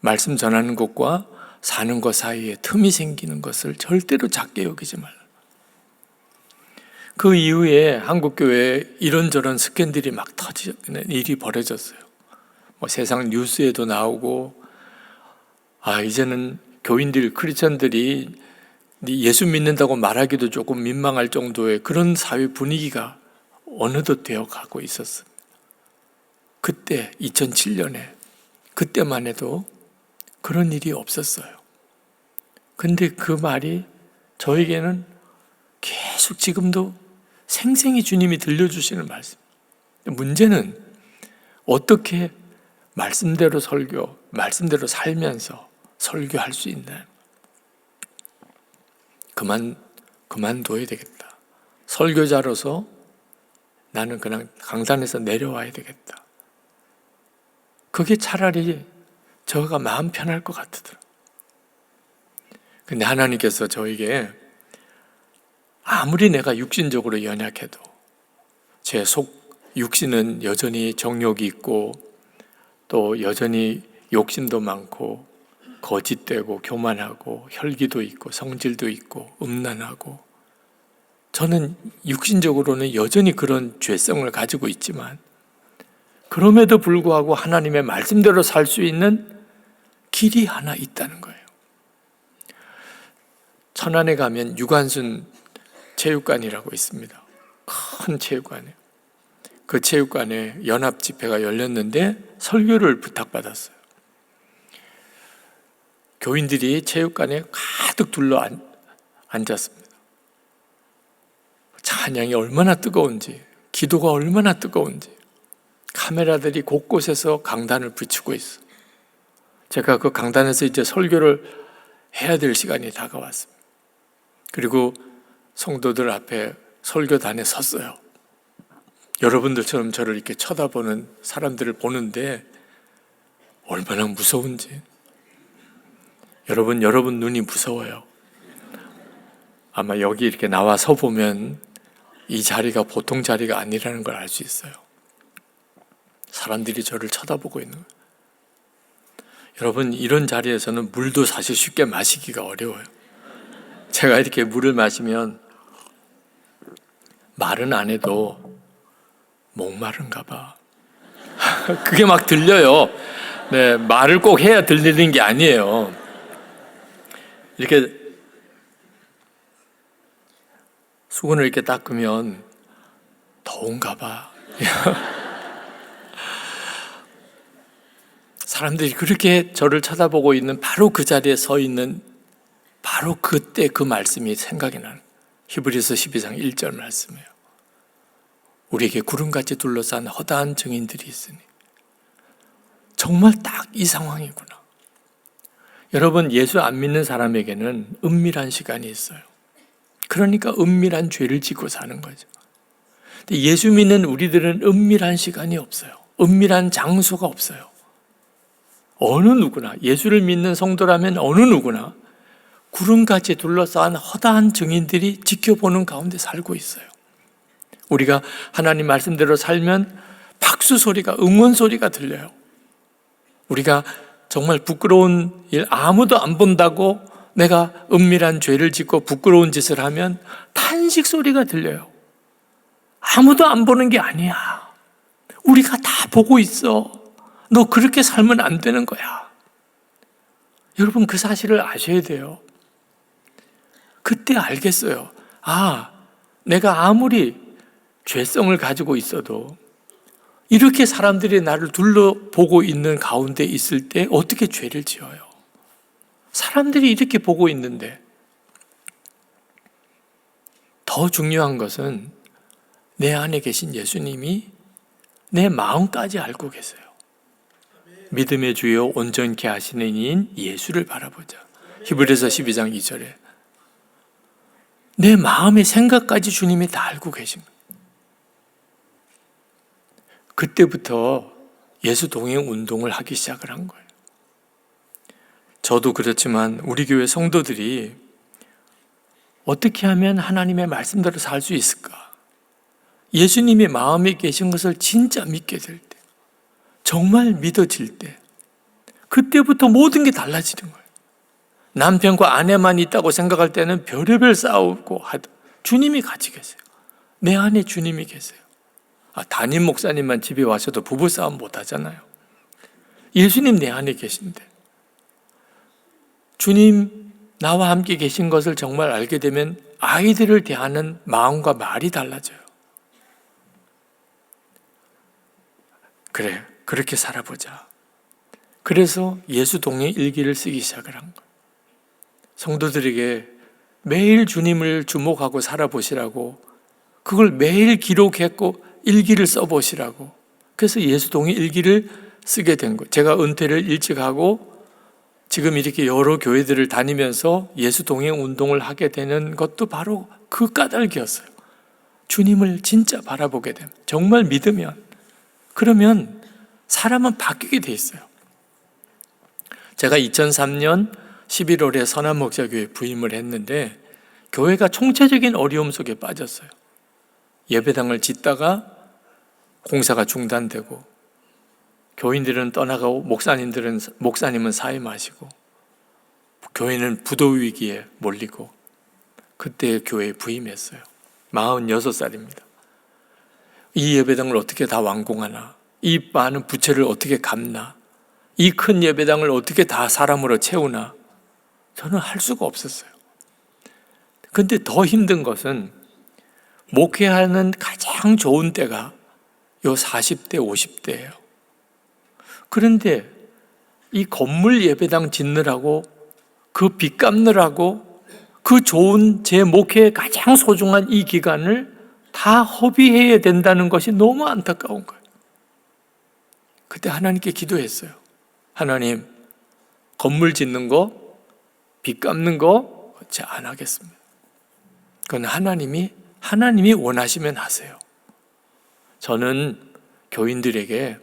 말씀 전하는 것과 사는 것 사이에 틈이 생기는 것을 절대로 작게 여기지 말라. 그 이후에 한국교회에 이런저런 스캔들이 막 터지는 일이 벌어졌어요. 세상 뉴스에도 나오고, 이제는 교인들, 크리스천들이 예수 믿는다고 말하기도 조금 민망할 정도의 그런 사회 분위기가 어느덧 되어 가고 있었습니다. 그때 2007년에 그때만 해도 그런 일이 없었어요. 근데 그 말이 저에게는 계속 지금도 생생히 주님이 들려주시는 말씀. 문제는 어떻게 말씀대로 설교, 말씀대로 살면서 설교할 수 있나요? 그만둬야 되겠다. 설교자로서 나는 그냥 강단에서 내려와야 되겠다. 그게 차라리 저가 마음 편할 것 같더라고요. 근데 하나님께서 저에게 아무리 내가 육신적으로 연약해도 제 속 육신은 여전히 정욕이 있고 또 여전히 욕심도 많고 거짓되고 교만하고 혈기도 있고 성질도 있고 음란하고 저는 육신적으로는 여전히 그런 죄성을 가지고 있지만 그럼에도 불구하고 하나님의 말씀대로 살 수 있는 길이 하나 있다는 거예요. 천안에 가면 유관순 체육관이라고 있습니다. 큰 체육관이에요. 그 체육관에 연합 집회가 열렸는데 설교를 부탁받았어요. 교인들이 체육관에 가득 둘러 앉았습니다. 찬양이 얼마나 뜨거운지, 기도가 얼마나 뜨거운지 카메라들이 곳곳에서 강단을 비추고 있어요. 제가 그 강단에서 이제 설교를 해야 될 시간이 다가왔습니다. 그리고 성도들 앞에 설교단에 섰어요. 여러분들처럼 저를 이렇게 쳐다보는 사람들을 보는데 얼마나 무서운지. 여러분 눈이 무서워요. 아마 여기 이렇게 나와 서 보면 이 자리가 보통 자리가 아니라는 걸 알 수 있어요. 사람들이 저를 쳐다보고 있는 거예요. 여러분, 이런 자리에서는 물도 사실 쉽게 마시기가 어려워요. 제가 이렇게 물을 마시면 말은 안 해도 목마른가 봐. 그게 막 들려요. 네, 말을 꼭 해야 들리는 게 아니에요. 이렇게 수건을 이렇게 닦으면 더운가 봐. 사람들이 그렇게 저를 쳐다보고 있는 바로 그 자리에 서 있는 바로 그때 그 말씀이 생각이 나는 히브리서 12장 1절 말씀이에요. 우리에게 구름같이 둘러싼 허다한 증인들이 있으니 정말 딱 이 상황이구나. 여러분, 예수 안 믿는 사람에게는 은밀한 시간이 있어요. 그러니까 은밀한 죄를 짓고 사는 거죠. 근데 예수 믿는 우리들은 은밀한 시간이 없어요. 은밀한 장소가 없어요. 어느 누구나, 예수를 믿는 성도라면 어느 누구나 구름같이 둘러싼 허다한 증인들이 지켜보는 가운데 살고 있어요. 우리가 하나님 말씀대로 살면 박수 소리가, 응원 소리가 들려요. 우리가 정말 부끄러운 일 아무도 안 본다고 내가 은밀한 죄를 짓고 부끄러운 짓을 하면 탄식 소리가 들려요. 아무도 안 보는 게 아니야. 우리가 다 보고 있어. 너 그렇게 살면 안 되는 거야. 여러분, 그 사실을 아셔야 돼요. 그때 알겠어요. 아, 내가 아무리 죄성을 가지고 있어도 이렇게 사람들이 나를 둘러보고 있는 가운데 있을 때 어떻게 죄를 지어요? 사람들이 이렇게 보고 있는데. 더 중요한 것은 내 안에 계신 예수님이 내 마음까지 알고 계세요. 믿음의 주요 온전케 하시는 이인 예수를 바라보자. 히브리서 12장 2절에 내 마음의 생각까지 주님이 다 알고 계신 거예요. 그때부터 예수 동행 운동을 하기 시작을 한 거예요. 저도 그렇지만 우리 교회 성도들이 어떻게 하면 하나님의 말씀대로 살 수 있을까? 예수님이 마음에 계신 것을 진짜 믿게 될 때, 정말 믿어질 때, 그때부터 모든 게 달라지는 거예요. 남편과 아내만 있다고 생각할 때는 별의별 싸우고 하도 주님이 같이 계세요. 내 안에 주님이 계세요. 담임 목사님만 집에 와서도 부부싸움 못 하잖아요. 예수님 내 안에 계신데 주님 나와 함께 계신 것을 정말 알게 되면 아이들을 대하는 마음과 말이 달라져요. 그래, 그렇게 살아보자. 그래서 예수 동행 일기를 쓰기 시작을 한 거예요. 성도들에게 매일 주님을 주목하고 살아보시라고, 그걸 매일 기록했고 일기를 써보시라고. 그래서 예수 동행 일기를 쓰게 된 거예요. 제가 은퇴를 일찍 하고 지금 이렇게 여러 교회들을 다니면서 예수 동행 운동을 하게 되는 것도 바로 그 까닭이었어요. 주님을 진짜 바라보게 되면, 정말 믿으면, 그러면 사람은 바뀌게 돼 있어요. 제가 2003년 11월에 선한목자교회 부임을 했는데 교회가 총체적인 어려움 속에 빠졌어요. 예배당을 짓다가 공사가 중단되고 교인들은 떠나가고 목사님은 사임하시고 교회는 부도 위기에 몰리고 그때 교회에 부임했어요. 46살입니다. 이 예배당을 어떻게 다 완공하나, 이 많은 부채를 어떻게 갚나, 이 큰 예배당을 어떻게 다 사람으로 채우나, 저는 할 수가 없었어요. 근데 더 힘든 것은 목회하는 가장 좋은 때가 요 40대, 50대예요. 그런데 이 건물 예배당 짓느라고, 그 빚 갚느라고, 그 좋은 제 목회의 가장 소중한 이 기간을 다 허비해야 된다는 것이 너무 안타까운 거예요. 그때 하나님께 기도했어요. 하나님, 건물 짓는 거, 빚 갚는 거 제가 안 하겠습니다. 그건 하나님이 원하시면 하세요. 저는 교인들에게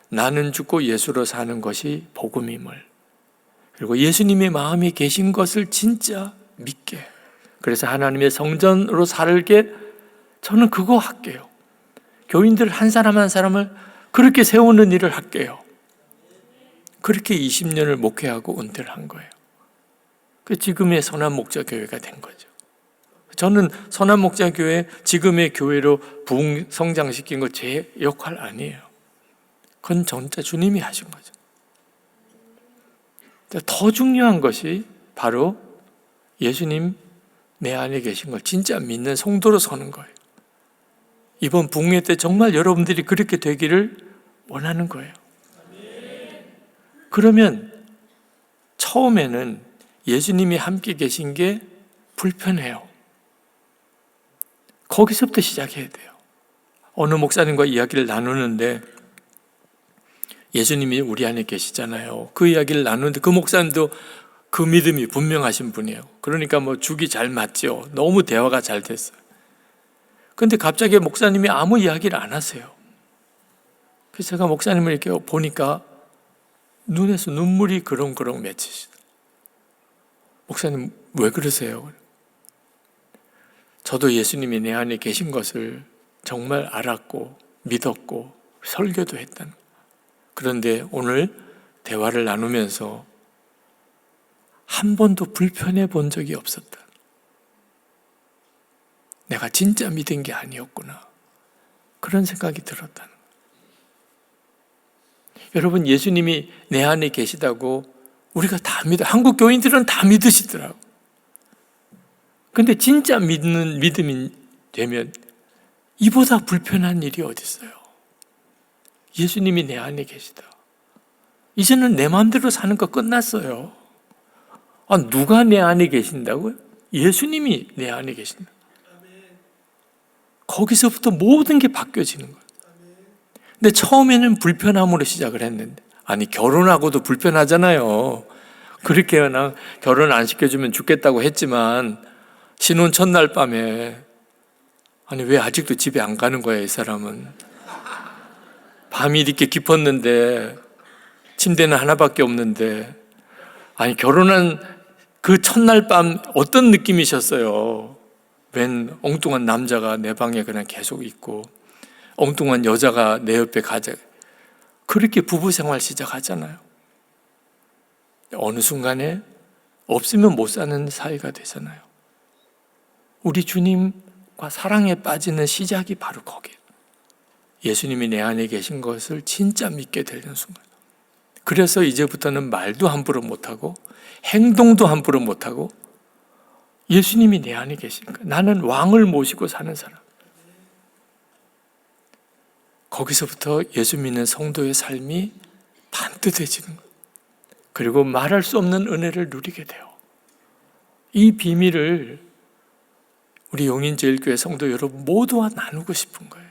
나는 죽고 예수로 사는 것이 복음임을, 그리고 예수님의 마음에 계신 것을 진짜 믿게, 그래서 하나님의 성전으로 살게, 저는 그거 할게요. 교인들 한 사람 한 사람을 그렇게 세우는 일을 할게요. 그렇게 20년을 목회하고 은퇴를 한 거예요. 그 지금의 선한 목자교회가 된 거죠. 저는 선한목자교회 지금의 교회로 부흥 성장시킨 거 제 역할 아니에요. 그건 진짜 주님이 하신 거죠. 더 중요한 것이 바로 예수님 내 안에 계신 걸 진짜 믿는 성도로 서는 거예요. 이번 부흥회 때 정말 여러분들이 그렇게 되기를 원하는 거예요. 그러면 처음에는 예수님이 함께 계신 게 불편해요. 거기서부터 시작해야 돼요. 어느 목사님과 이야기를 나누는데 예수님이 우리 안에 계시잖아요. 그 이야기를 나누는데 그 목사님도 그 믿음이 분명하신 분이에요. 그러니까 죽이 잘 맞죠. 너무 대화가 잘 됐어요. 근데 갑자기 목사님이 아무 이야기를 안 하세요. 그래서 제가 목사님을 이렇게 보니까 눈에서 눈물이 그렁그렁 맺히시다. 목사님 왜 그러세요? 저도 예수님이 내 안에 계신 것을 정말 알았고 믿었고 설교도 했다는 거예요. 그런데 오늘 대화를 나누면서 한 번도 불편해 본 적이 없었다. 내가 진짜 믿은 게 아니었구나. 그런 생각이 들었다는 거예요. 여러분, 예수님이 내 안에 계시다고 우리가 다 믿어. 한국 교인들은 다 믿으시더라고. 근데 진짜 믿는 믿음이 되면 이보다 불편한 일이 어디 있어요? 예수님이 내 안에 계시다. 이제는 내 마음대로 사는 거 끝났어요. 누가 내 안에 계신다고요? 예수님이 내 안에 계신다. 거기서부터 모든 게 바뀌어지는 거예요. 근데 처음에는 불편함으로 시작을 했는데, 결혼하고도 불편하잖아요. 그렇게 나 결혼 안 시켜주면 죽겠다고 했지만 신혼 첫날 밤에 왜 아직도 집에 안 가는 거야 이 사람은. 밤이 이렇게 깊었는데 침대는 하나밖에 없는데. 결혼한 그 첫날 밤 어떤 느낌이셨어요? 웬 엉뚱한 남자가 내 방에 그냥 계속 있고 엉뚱한 여자가 내 옆에 가자. 그렇게 부부 생활 시작하잖아요. 어느 순간에 없으면 못 사는 사이가 되잖아요. 우리 주님과 사랑에 빠지는 시작이 바로 거기에요. 예수님이 내 안에 계신 것을 진짜 믿게 되는 순간. 그래서 이제부터는 말도 함부로 못하고 행동도 함부로 못하고 예수님이 내 안에 계시니까 나는 왕을 모시고 사는 사람. 거기서부터 예수 믿는 성도의 삶이 반듯해지는 거예요. 그리고 말할 수 없는 은혜를 누리게 돼요. 이 비밀을 우리 용인제일교회 성도 여러분 모두와 나누고 싶은 거예요.